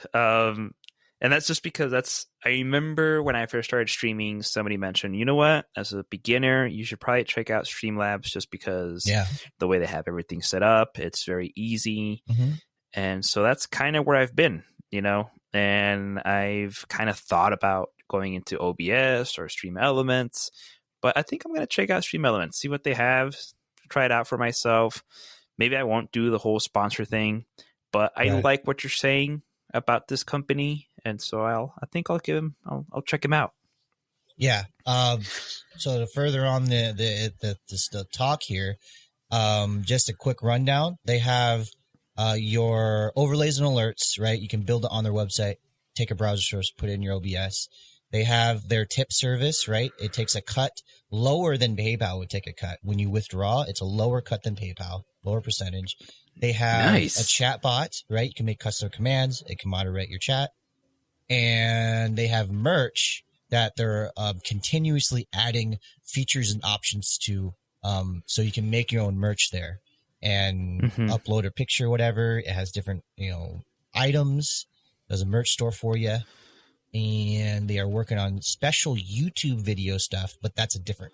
and that's just because I remember when I first started streaming, somebody mentioned, you know what, as a beginner, you should probably check out Streamlabs just because the way they have everything set up, it's very easy. And so that's kind of where I've been, and I've kind of thought about going into OBS or Stream Elements, but I think I'm going to check out Stream Elements, see what they have, try it out for myself. Maybe I won't do the whole sponsor thing, but I like what you're saying about this company, and so I think I'll I'll check him out. Yeah. So to further on the talk here, just a quick rundown. They have your overlays and alerts, right? You can build it on their website, take a browser source, put it in your OBS. They have their tip service, right? It takes a cut lower than PayPal would take a cut. When you withdraw, it's a lower cut than PayPal, lower percentage. They have a chat bot, right? You can make custom commands. It can moderate your chat. And they have merch that they're continuously adding features and options to, so you can make your own merch there and upload a picture, whatever. It has different, items. There's a merch store for you. And they are working on special YouTube video stuff, but that's a different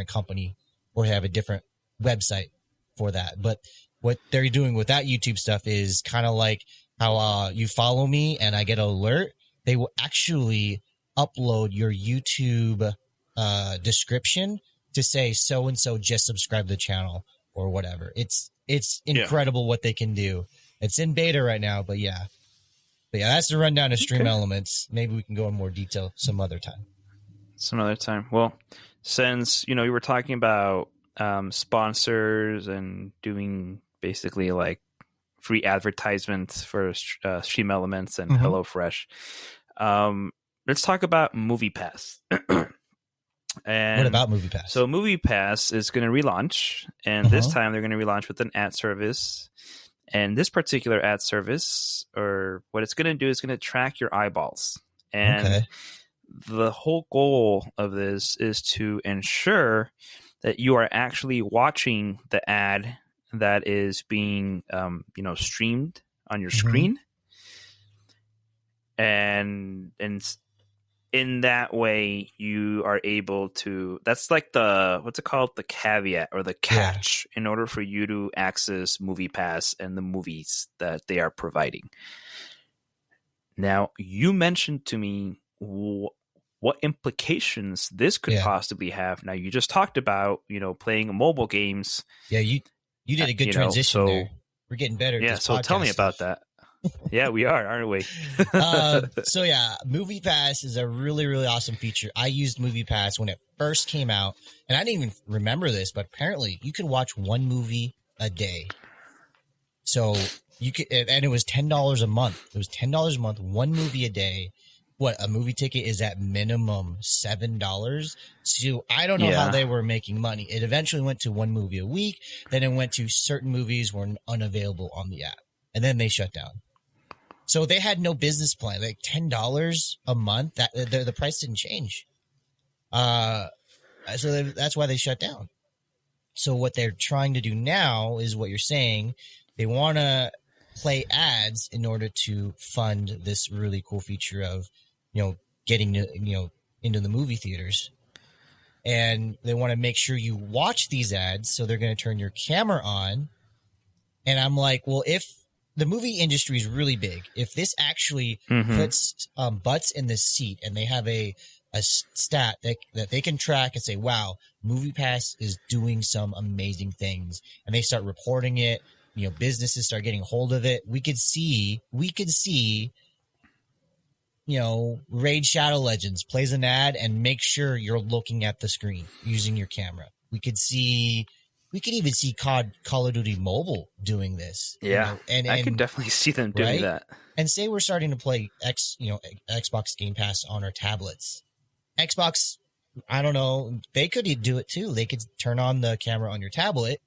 company, or have a different website for that. But what they're doing with that YouTube stuff is kind of like how you follow me and I get an alert. They will actually upload your YouTube description to say so and so just subscribe to the channel or whatever. It's incredible what they can do. It's in beta right now, but yeah. But yeah, that's the rundown of Stream Elements. Maybe we can go in more detail some other time. Well, since, we were talking about sponsors and doing basically like free advertisements for Stream Elements and HelloFresh, let's talk about MoviePass. And what about MoviePass? So MoviePass is going to relaunch, and this time they're going to relaunch with an ad service. And this particular ad service, or what it's going to do, is going to track your eyeballs. And the whole goal of this is to ensure that you are actually watching the ad that is being, streamed on your screen. And in that way, you are able to, that's like what's it called? The caveat or the catch in order for you to access MoviePass and the movies that they are providing. Now, you mentioned to me what implications this could possibly have. Now, you just talked about, playing mobile games. Yeah, you did a good transition there. We're getting better. Yeah, so tell me about that. Yeah, we are, aren't we? So yeah, Movie Pass is a really, really awesome feature. I used Movie Pass when it first came out, and I didn't even remember this, but apparently you can watch one movie a day. So you could, and it was $10 a month. It was $10 a month, one movie a day. What, a movie ticket is at minimum $7. So I don't know how they were making money. It eventually went to one movie a week. Then it went to certain movies were unavailable on the app, and then they shut down. So they had no business plan. Like $10 a month, that the price didn't change. So that's why they shut down. So what they're trying to do now is what you're saying. They want to play ads in order to fund this really cool feature of, getting into the movie theaters. And they want to make sure you watch these ads. So they're going to turn your camera on. And I'm like, well, if the movie industry is really big, if this actually puts butts in the seat and they have a stat that they can track and say, wow, MoviePass is doing some amazing things, and they start reporting it, businesses start getting hold of it, we could see, Raid Shadow Legends plays an ad and make sure you're looking at the screen using your camera. We could even see Call of Duty Mobile doing this. Yeah, and I could definitely see them doing that. And say we're starting to play Xbox Game Pass on our tablets. Xbox, I don't know, they could do it too. They could turn on the camera on your tablet,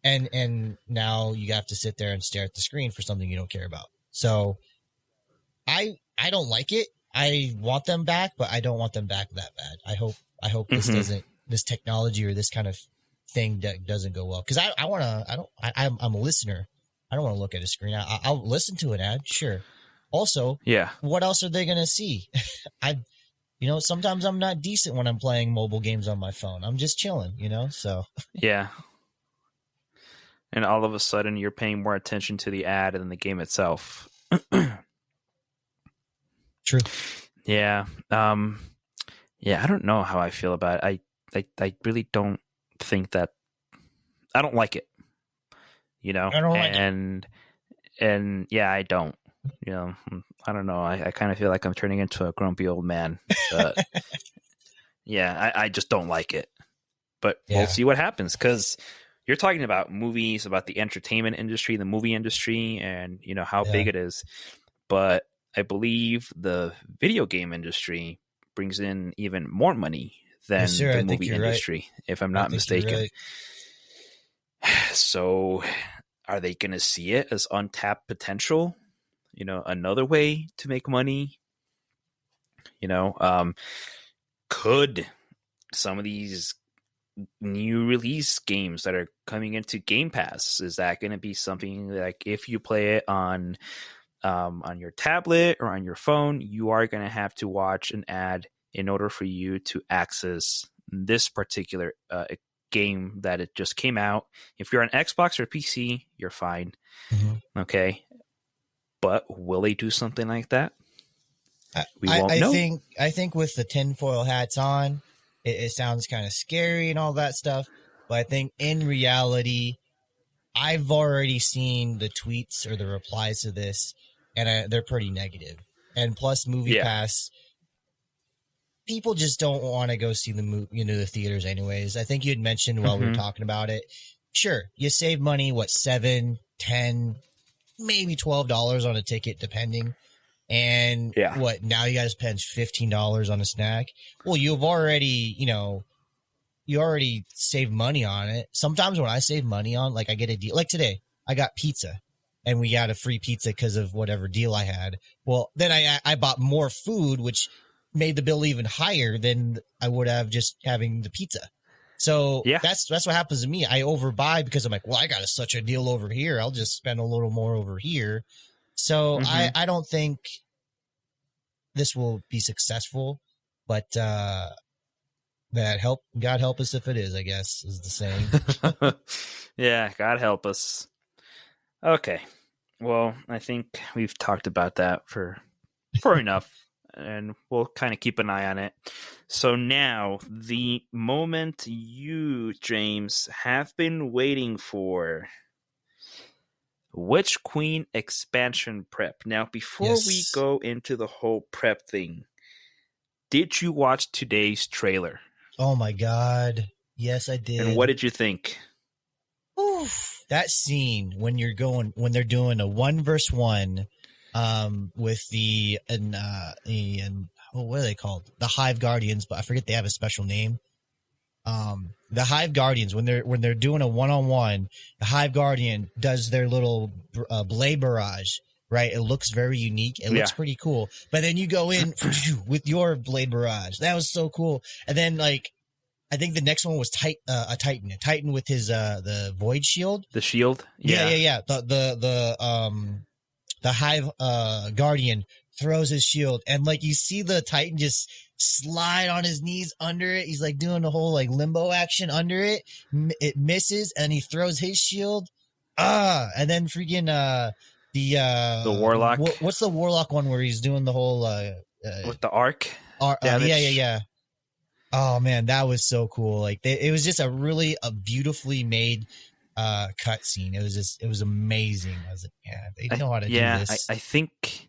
and now you have to sit there and stare at the screen for something you don't care about. So I don't like it. I want them back, but I don't want them back that bad. I hope this technology or this kind of thing that doesn't go well. Cause I'm a listener. I don't want to look at a screen. I'll listen to an ad. Sure. Also, what else are they going to see? Sometimes I'm not decent when I'm playing mobile games on my phone. I'm just chilling, so. Yeah. And all of a sudden you're paying more attention to the ad than the game itself. True. Yeah. I don't know how I feel about it. I really don't think that, I don't like it, I don't like it. And yeah, I don't, I don't know. I kind of feel like I'm turning into a grumpy old man, but yeah, I just don't like it, but we'll see what happens. 'Cause you're talking about movies, about the entertainment industry, the movie industry, and how big it is. But I believe the video game industry brings in even more money than the movie industry, if I'm not mistaken. Right. So are they going to see it as untapped potential? Another way to make money? Could some of these new release games that are coming into Game Pass, is that going to be something like if you play it on your tablet or on your phone, you are going to have to watch an ad in order for you to access this particular game that it just came out? If you're on Xbox or PC, you're fine. Okay. But will they do something like that? We won't know. I think with the tinfoil hats on, it sounds kind of scary and all that stuff. But I think in reality, I've already seen the tweets or the replies to this, and they're pretty negative. And plus, Movie Pass, people just don't want to go see the theaters anyways. I think you had mentioned while we were talking about it. Sure, you save money, $7, $10, maybe $12 on a ticket, depending. And now you got to spend $15 on a snack. Well, you've already, you already save money on it. Sometimes when I save money on, like I get a deal, like today, I got pizza and we got a free pizza because of whatever deal I had. Well, then I bought more food, which made the bill even higher than I would have just having the pizza. So that's what happens to me. I overbuy because I'm like, well, I got such a deal over here. I'll just spend a little more over here. So I don't think this will be successful, but God help us if it is, I guess, is the saying. Yeah, God help us. Okay. Well, I think we've talked about that for enough, and we'll kind of keep an eye on it. So now, the moment you, James, have been waiting for. Witch Queen expansion prep. Now, before we go into the whole prep thing, did you watch today's trailer? Oh my god. Yes, I did. And what did you think? Oof. That scene when they're doing a 1v1 with the what are they called? The Hive Guardians, but I forget they have a special name. The Hive Guardians, when they're doing a 1-on-1, the Hive Guardian does their little blade barrage, right? It looks very unique. It looks pretty cool. But then you go in with your blade barrage. That was so cool. And then I think the next one was a Titan with his the Void Shield. The shield? Yeah. The Hive Guardian throws his shield, and you see the Titan just slide on his knees under it. He's doing the whole limbo action under it. It misses, and he throws his shield. And then freaking the Warlock. What's the Warlock one where he's doing the whole with the arc? Yeah. Oh man, that was so cool. It was just a beautifully made cutscene. It was amazing. I was like, yeah, they know how to do this. I think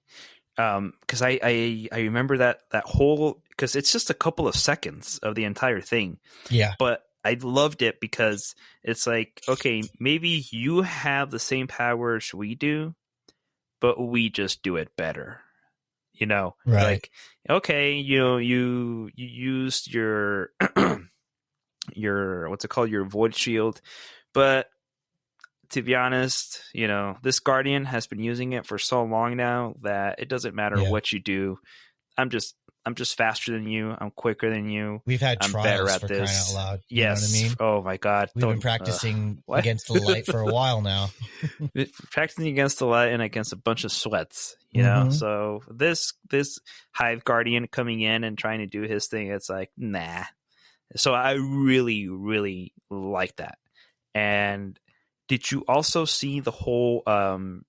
because I remember that whole, because it's just a couple of seconds of the entire thing. Yeah. But I loved it because it's like, okay, maybe you have the same powers we do, but we just do it better. Right. Okay, you used your your what's it called, your void shield, but to be honest, this Guardian has been using it for so long now that it doesn't matter what you do. I'm just faster than you. I'm quicker than you. We've had I'm trials better at for this. crying out loud. Yes. You know what I mean? Oh my God. We've been practicing against the light for a while now. Practicing against the light and against a bunch of sweats, know? So this Hive Guardian coming in and trying to do his thing, it's like, nah. So I really, really like that. And did you also see the whole, I'm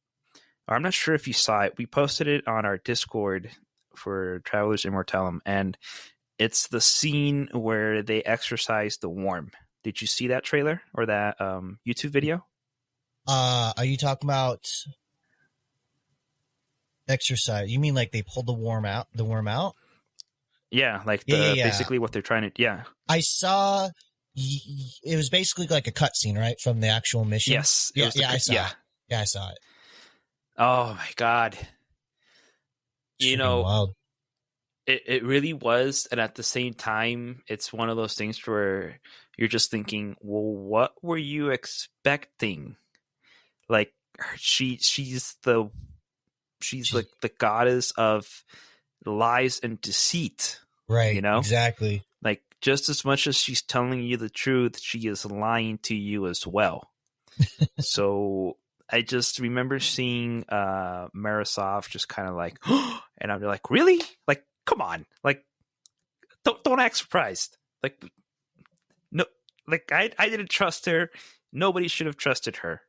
not sure if you saw it. We posted it on our Discord for Travelers Immortalum, and it's the scene where they exercise the worm. Did you see that trailer or that YouTube video? Are you talking about exercise? You mean they pulled the worm out? Yeah, basically what they're trying to. Yeah, I saw. It was basically like a cutscene, right, from the actual mission. Yes. I saw it. Yeah, I saw it. Oh my God. Wild. It really was, and at the same time, it's one of those things where you're just thinking, well, what were you expecting? She's like the goddess of lies and deceit, right? Exactly. Just as much as she's telling you the truth, she is lying to you as well. So I just remember seeing Marisov just kind of and I'm like, really? Come on. Don't act surprised. No, I didn't trust her. Nobody should have trusted her,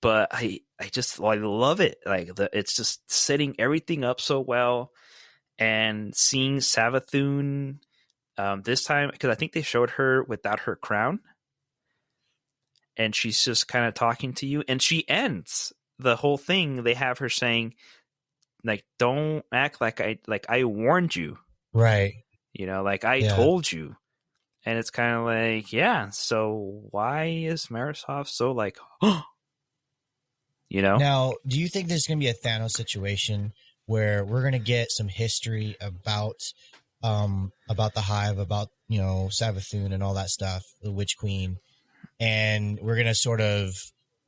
But I love it. It's just setting everything up so well, and seeing Savathun this time, because I think they showed her without her crown, and she's just kind of talking to you, and she ends the whole thing. They have her saying, don't act like I warned you, right? I told you. And it's kind of yeah, so why is Marisov so Now, do you think there's going to be a Thanos situation where we're going to get some history about the Hive, about, Savathun and all that stuff, the Witch Queen, and we're going to sort of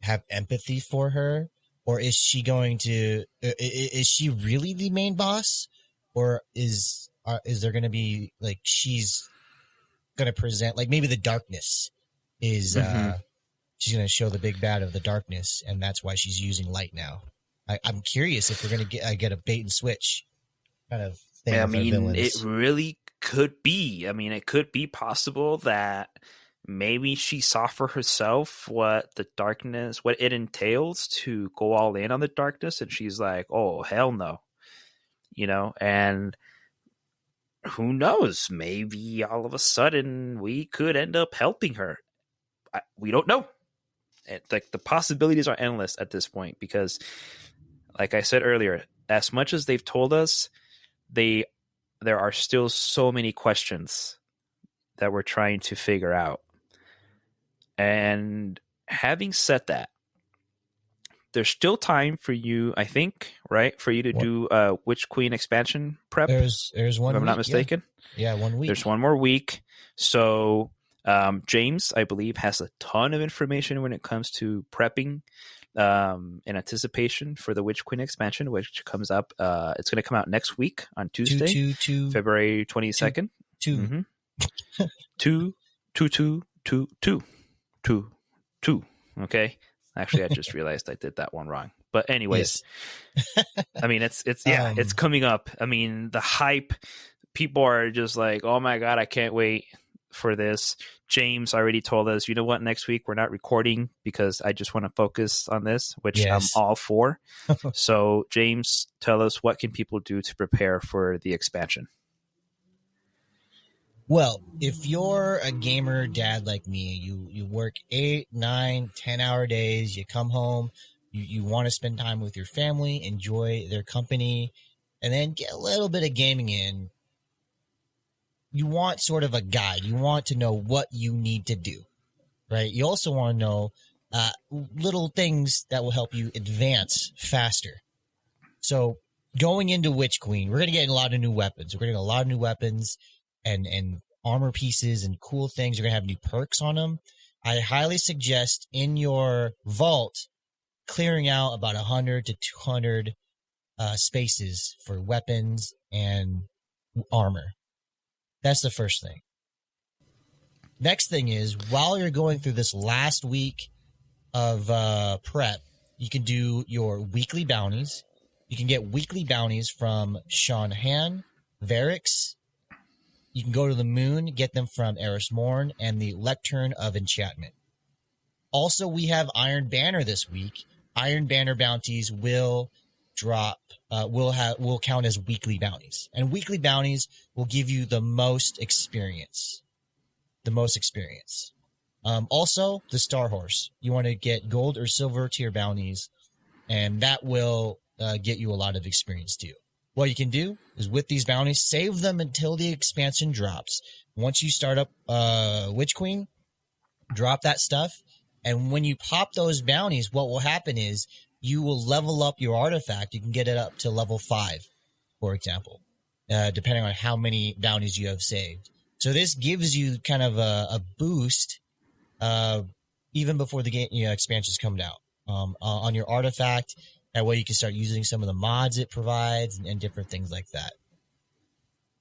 have empathy for her? Or is she going to, is she really the main boss? Or is there going to be, she's going to present, maybe the darkness is, she's going to show the big bad of the darkness, and that's why she's using light now. I'm curious if we're going to get a bait and switch kind of thing. I mean, it really could be. I mean, it could be possible that maybe she saw for herself what it entails to go all in on the darkness, and she's like, oh, hell no. And who knows? Maybe all of a sudden we could end up helping her. We don't know. like the possibilities are endless at this point, because like I said earlier, as much as they've told us, there are still so many questions that we're trying to figure out. And having said that, there's still time for you, I think, right? For you to do Witch Queen expansion prep. There's 1 week. If I'm not mistaken. Yeah, 1 week. There's one more week. So James, I believe, has a ton of information when it comes to prepping in anticipation for the Witch Queen expansion, which comes up. It's going to come out next week on Tuesday, February 22nd. Mm-hmm. 2. Okay. Actually, I just realized I did that one wrong. But anyways, yes. I mean, it's coming up. I mean, the hype, people are just like, oh my God, I can't wait for this. James already told us, you know what, next week we're not recording because I just want to focus on this, which yes. I'm all for. So James, tell us, what can people do to prepare for the expansion? Well, if you're a gamer dad like me, you work 8, 9, 10-hour days, you come home, you want to spend time with your family, enjoy their company, and then get a little bit of gaming in, you want sort of a guide. You want to know what you need to do, right? You also want to know little things that will help you advance faster. So going into Witch Queen, we're going to get a lot of new weapons. We're going to get a lot of new weapons and armor pieces and cool things. You're going to have new perks on them. I highly suggest in your vault clearing out about 100 to 200 spaces for weapons and armor. That's the first thing. Next thing is, while you're going through this last week of prep, you can do your weekly bounties. You can get weekly bounties from Sean Han, Varix. You can go to the moon, get them from Eris Morn and the Lectern of Enchantment. Also, we have Iron Banner this week. Iron Banner bounties will drop, will count as weekly bounties. And weekly bounties will give you the most experience. Also, the Star Horse. You want to get gold or silver tier bounties, and that will get you a lot of experience too. What you can do is, with these bounties, save them until the expansion drops. Once you start up Witch Queen, drop that stuff. And when you pop those bounties, what will happen is you will level up your artifact. You can get it up to level 5, for example, depending on how many bounties you have saved. So this gives you kind of a boost even before the game expansions come out on your artifact. That way you can start using some of the mods it provides and different things like that.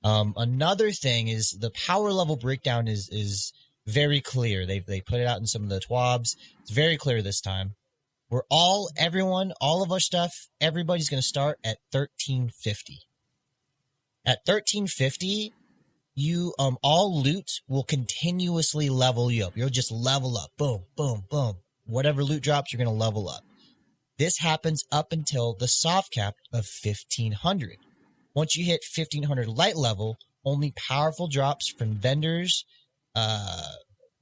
Another thing is the power level breakdown is very clear. They put it out in some of the TWABs. It's very clear this time. All of our stuff, everybody's going to start at 1350. At 1350, you all loot will continuously level you up. You'll just level up. Boom, boom, boom. Whatever loot drops, you're going to level up. This happens up until the soft cap of 1500. Once you hit 1500 light level, only powerful drops from vendors,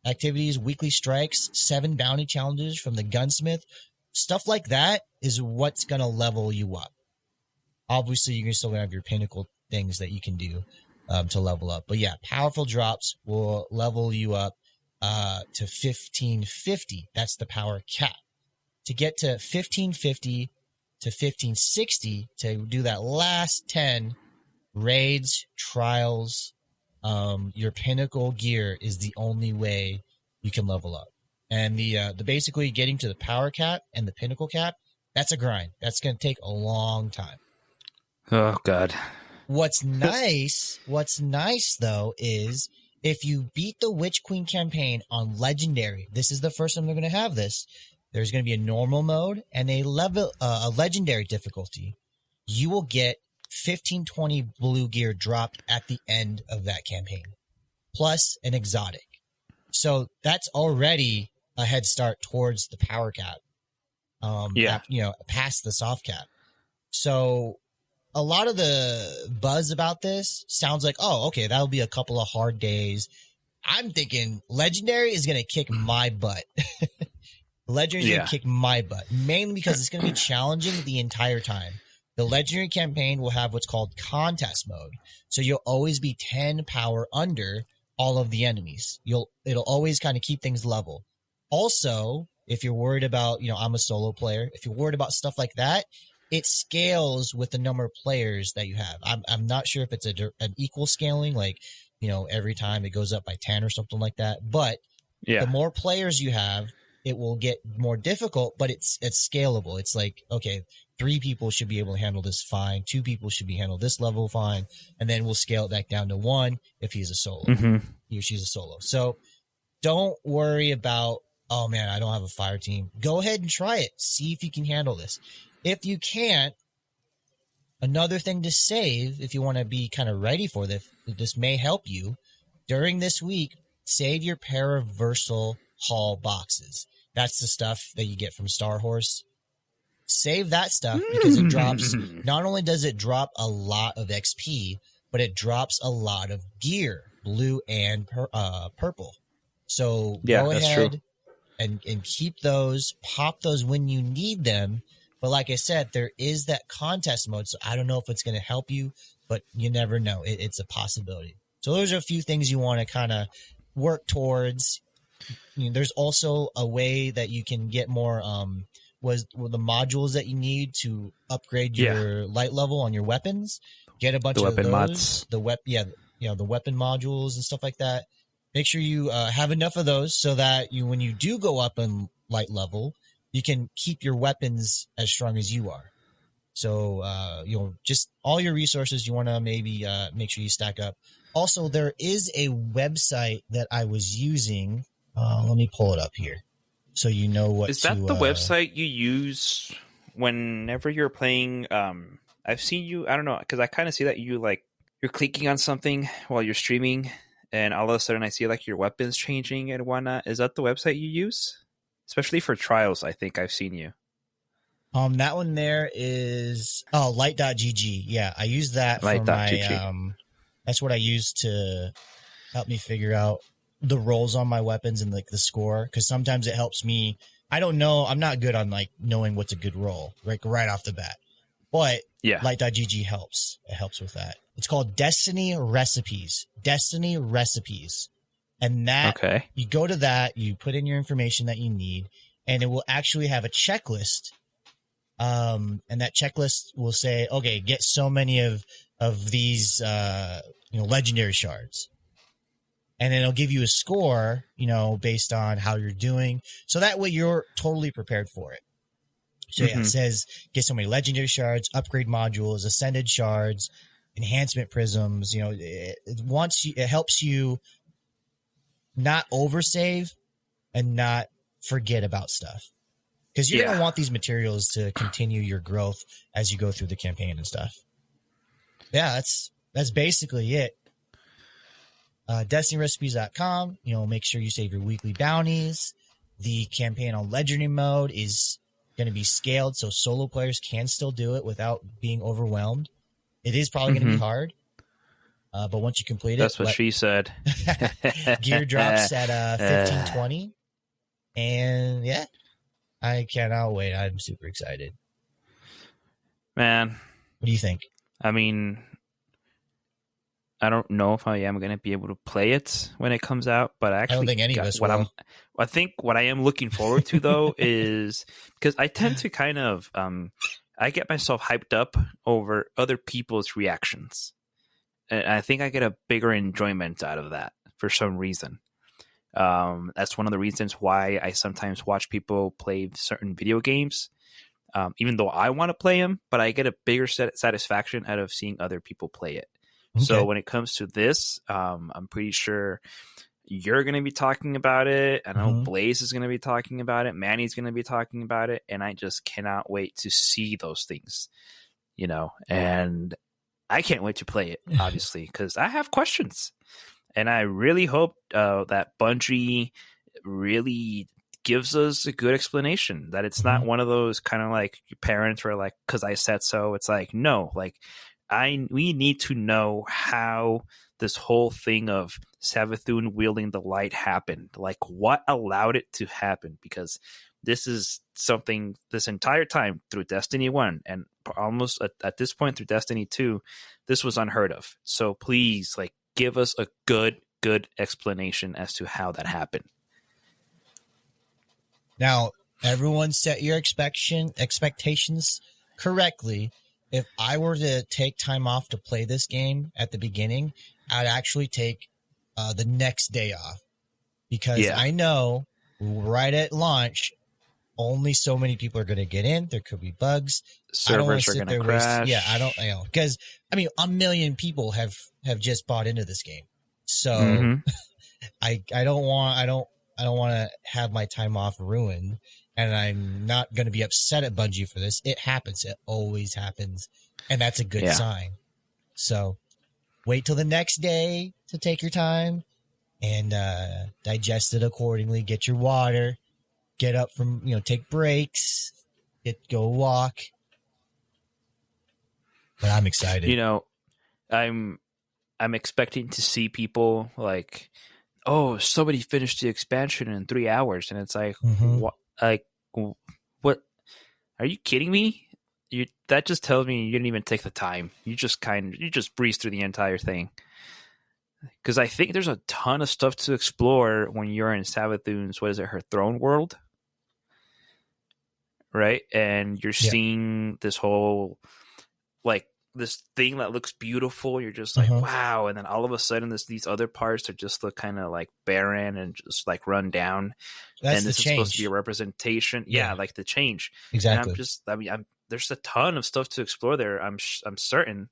activities, weekly strikes, 7 bounty challenges from the gunsmith, stuff like that is what's going to level you up. Obviously, you're still going to have your pinnacle things that you can do to level up. But yeah, powerful drops will level you up to 1550. That's the power cap. To get to 1550 to 1560, to do that last 10 raids, trials, your pinnacle gear is the only way you can level up. And the basically getting to the power cap and the pinnacle cap, that's a grind. That's going to take a long time. Oh God. What's nice though is if you beat the Witch Queen campaign on Legendary, this is the first time they're going to have this. There's going to be a normal mode and a legendary difficulty. You will get 1520 blue gear dropped at the end of that campaign, plus an exotic. So that's already a head start towards the power cap. Past the soft cap. So a lot of the buzz about this sounds like, oh, okay, that'll be a couple of hard days. I'm thinking legendary is going to kick my butt. Legendary's going to kick my butt, mainly because it's going to be challenging the entire time. The Legendary campaign will have what's called contest mode. So you'll always be 10 power under all of the enemies. It'll always kind of keep things level. Also, if you're worried about, I'm a solo player, if you're worried about stuff like that, it scales with the number of players that you have. I'm not sure if it's an equal scaling, like, every time it goes up by 10 or something like that. But the more players you have, it will get more difficult, but it's scalable. It's like, okay, 3 people should be able to handle this fine. 2 people should be handle this level fine. And then we'll scale it back down to 1 if he's a solo. He or she's a solo. So don't worry about, oh man, I don't have a fire team. Go ahead and try it. See if you can handle this. If you can't, another thing to save, if you want to be kind of ready for this may help you. During this week, save your Paraversal Hall boxes. That's the stuff that you get from Star Horse. Save that stuff because it drops. Not only does it drop a lot of XP, but it drops a lot of gear, blue and purple. So go ahead and keep those, pop those when you need them. But like I said, there is that contest mode, so I don't know if it's going to help you, but you never know. It's a possibility. So those are a few things you want to kind of work towards. There's also a way that you can get more the modules that you need to upgrade your light level on your weapons. Get a bunch of those. Mods. The weapon modules and stuff like that. Make sure you have enough of those so that when you do go up in light level, you can keep your weapons as strong as you are. So just all your resources you want to maybe make sure you stack up. Also, there is a website that I was using. Let me pull it up here so you know what is that the website you use whenever you're playing. I've seen you, I don't know, because I kind of see that you're clicking on something while you're streaming and all of a sudden I see like your weapons changing and whatnot. Is that the website you use? Especially for trials, I think I've seen you. That one there is light.gg. Yeah, I use that for my that's what I use to help me figure out the rolls on my weapons and like the score, because sometimes it helps me. I don't know, I'm not good on like knowing what's a good roll right off the bat, but light.gg helps. It helps with that. It's called Destiny Recipes. And that you go to that, you put in your information that you need, and it will actually have a checklist. And that checklist will say, okay, get so many of these legendary shards. And then it'll give you a score, based on how you're doing. So that way you're totally prepared for it. So it says get so many legendary shards, upgrade modules, ascended shards, enhancement prisms. It helps you not oversave and not forget about stuff. Because you're going to want these materials to continue your growth as you go through the campaign and stuff. Yeah, that's basically it. DestinyRecipes.com. Make sure you save your weekly bounties. The campaign on Legendary mode is going to be scaled so solo players can still do it without being overwhelmed. It is probably going to be hard. But once you complete that's what she said. Gear drops at 1520. And yeah, I cannot wait. I'm super excited. Man. What do you think? I mean, I don't know if I am going to be able to play it when it comes out, but I don't think any of us will. I think what I am looking forward to, though, is because I tend to kind of I get myself hyped up over other people's reactions. And I think I get a bigger enjoyment out of that for some reason. That's one of the reasons why I sometimes watch people play certain video games, even though I want to play them, but I get a bigger satisfaction out of seeing other people play it. Okay. So when it comes to this, I'm pretty sure you're going to be talking about it. I know Blaze is going to be talking about it. Manny's going to be talking about it. And I just cannot wait to see those things, and I can't wait to play it, obviously, because I have questions. And I really hope that Bungie really gives us a good explanation, that it's not one of those kind of like parents where like, because I said so. It's like, no, like we need to know how this whole thing of Savathun wielding the light happened. Like what allowed it to happen? Because this is something this entire time through Destiny 1 and almost at this point through Destiny 2, this was unheard of. So please, like, give us a good explanation as to how that happened. Now, everyone set your expectations correctly. If I were to take time off to play this game at the beginning, I'd actually take the next day off, because I know right at launch, only so many people are going to get in. There could be bugs. Servers are going to crash. I don't know, because I mean, 1 million people have just bought into this game, so I don't want to have my time off ruined, and I'm not going to be upset at Bungie for this. It happens. It always happens, and that's a good sign. So wait till the next day to take your time and digest it accordingly. Get your water. Get up from, take breaks, go walk. But I'm excited. I'm expecting to see people like, oh, somebody finished the expansion in 3 hours, and it's like, what? Like, what? Are you kidding me? That just tells me you didn't even take the time. You just breezed through the entire thing. Because I think there's a ton of stuff to explore when you're in Savathun's, what is it, her throne world? Right? And you're seeing this whole, like, this thing that looks beautiful. You're just like, wow. And then all of a sudden, these other parts are just look kind of like barren and just like run down. That's and this is supposed to be a representation. Yeah, like the change. Exactly. And there's a ton of stuff to explore there. I'm certain,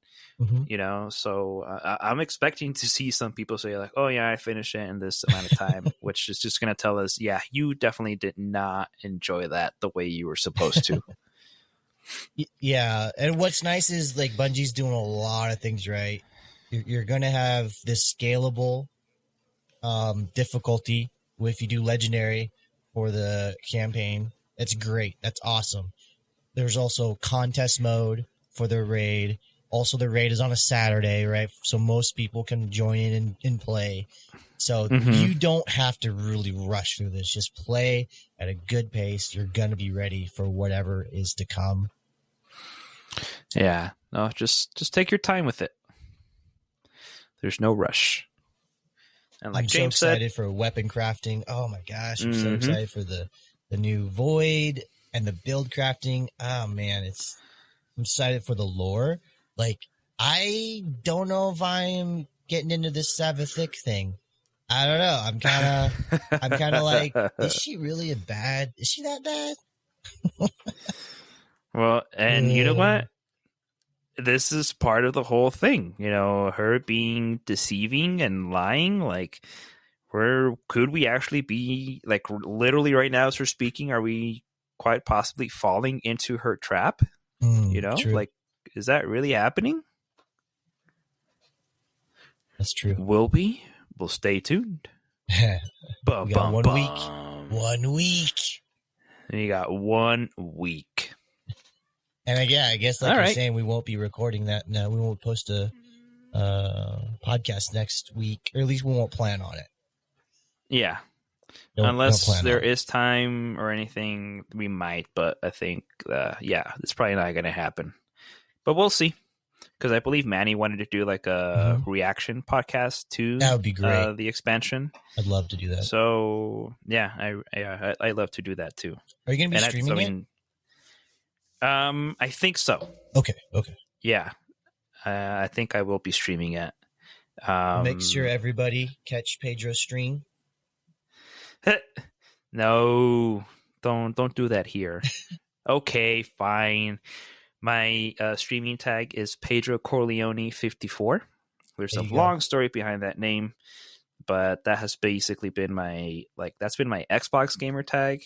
so I'm expecting to see some people say like, oh yeah, I finished it in this amount of time, which is just going to tell us, yeah, you definitely did not enjoy that the way you were supposed to. Yeah. And what's nice is like Bungie's doing a lot of things right. You're going to have this scalable difficulty if you do legendary for the campaign. That's great. That's awesome. There's also contest mode for the raid. Also, the raid is on a Saturday, right? So most people can join in and play. So you don't have to really rush through this. Just play at a good pace. You're going to be ready for whatever is to come. Yeah. No, just take your time with it. There's no rush. And like I'm James so excited said, for weapon crafting. Oh my gosh. I'm so excited for the new Void and the build crafting. Oh man, I'm excited for the lore. Like, I don't know if I'm getting into this Savithic thing. I don't know. I'm kind of like, is she really is she that bad? Well, and you know what? This is part of the whole thing. Her being deceiving and lying. Like, could we actually be, like, literally right now as we're speaking, are we quite possibly falling into her trap? True. Like, is that really happening? That's true. Will we? We'll stay tuned. Bum, we got 1 week. 1 week. And you got 1 week. And I guess like you're saying, we won't be recording that. No, we won't post a podcast next week, or at least we won't plan on it. Yeah. Unless there is time or anything, we might. But I think, it's probably not going to happen. But we'll see. Because I believe Manny wanted to do like a reaction podcast to that would be great. The expansion. I'd love to do that. So yeah, I love to do that too. Are you going to be streaming it? I think so. Okay. Yeah, I think I will be streaming it. Make sure everybody catch Pedro's stream. No, don't do that here. Okay, fine. My streaming tag is Pedro Corleone 54. There's a long story behind that name, but that has basically been that's been my Xbox gamer tag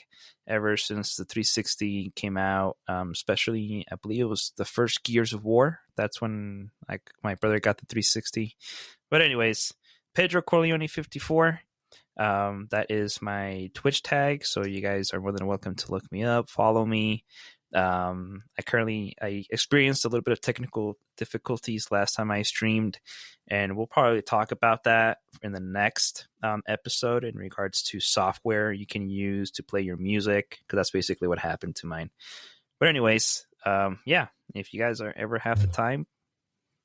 ever since the 360 came out. Especially, I believe it was the first Gears of War. That's when my brother got the 360. But anyways, Pedro Corleone 54. That is my Twitch tag, so you guys are more than welcome to look me up, follow me. I experienced a little bit of technical difficulties last time I streamed, and we'll probably talk about that in the next episode in regards to software you can use to play your music, because that's basically what happened to mine. But anyways, yeah, if you guys ever have the time,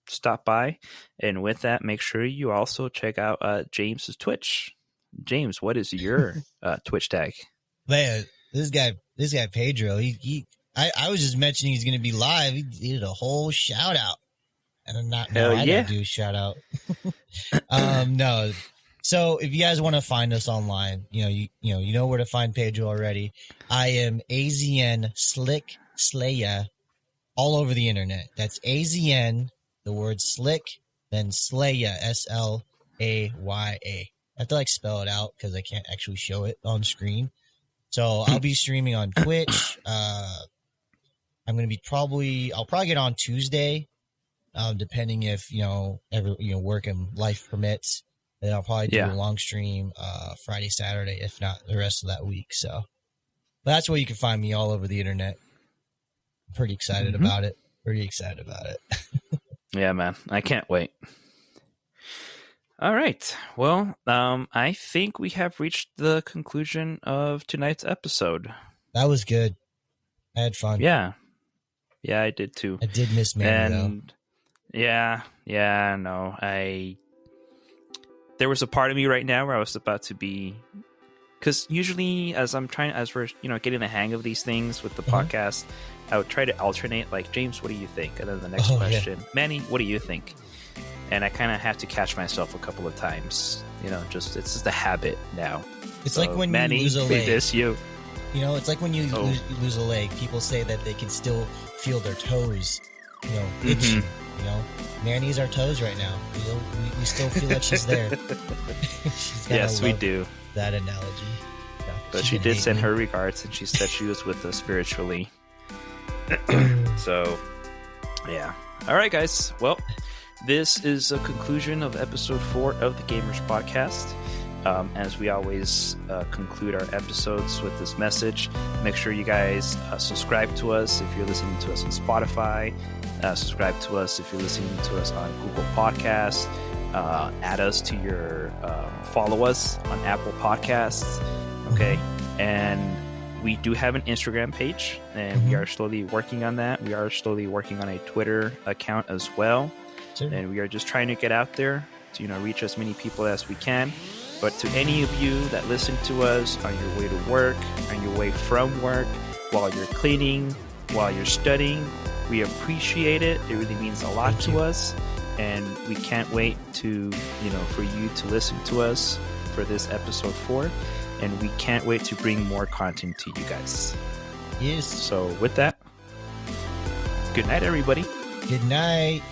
stop by. And with that, make sure you also check out James's Twitch. James, what is your Twitch tag? Man, this guy Pedro, I was just mentioning he's going to be live. He did a whole shout out. And I'm not, no, I don't do a shout out. No. So if you guys want to find us online, you know where to find Pedro already. I am AZN Slick Slaya all over the internet. That's AZN, the word slick, then Slaya, SLAYA. I have to spell it out because I can't actually show it on screen. So I'll be streaming on Twitch. I'm going to be I'll probably get on Tuesday, depending if, work and life permits. Then I'll probably do a long stream Friday, Saturday, if not the rest of that week. So, but that's where you can find me all over the internet. I'm pretty excited about it. Yeah, man. I can't wait. All right. Well, I think we have reached the conclusion of tonight's episode. That was good. I had fun. Yeah. Yeah, I did too. I did miss Manny, though. Yeah, no. There was a part of me right now where I was about to be, because usually as we're getting the hang of these things with the podcast, I would try to alternate, like, James, what do you think? And then the next question, Manny, what do you think? And I kind of have to catch myself a couple of times. It's just a habit now. It's like when Manny, you lose a leg. It's like when you lose a leg. People say that they can still feel their toes, itchy. Manny's our toes right now. We still feel like she's there. Yes, we do. That analogy. Yeah, but she did send her regards, and she said she was with us spiritually. So, yeah. All right, guys. Well, this is a conclusion of episode 4 of the Gamers Podcast. As we always conclude our episodes with this message, make sure you guys subscribe to us if you're listening to us on Spotify. Subscribe to us if you're listening to us on Google Podcasts. Add us to your follow us on Apple Podcasts. Okay. And we do have an Instagram page, and we are slowly working on that. We are slowly working on a Twitter account as well. Sure. And we are just trying to get out there to reach as many people as we can. But to any of you that listen to us on your way to work, on your way from work, while you're cleaning, while you're studying, we appreciate it. It really means a lot to us. And we can't wait to, for you to listen to us for this episode 4. And we can't wait to bring more content to you guys. Yes. So with that, good night, everybody. Good night.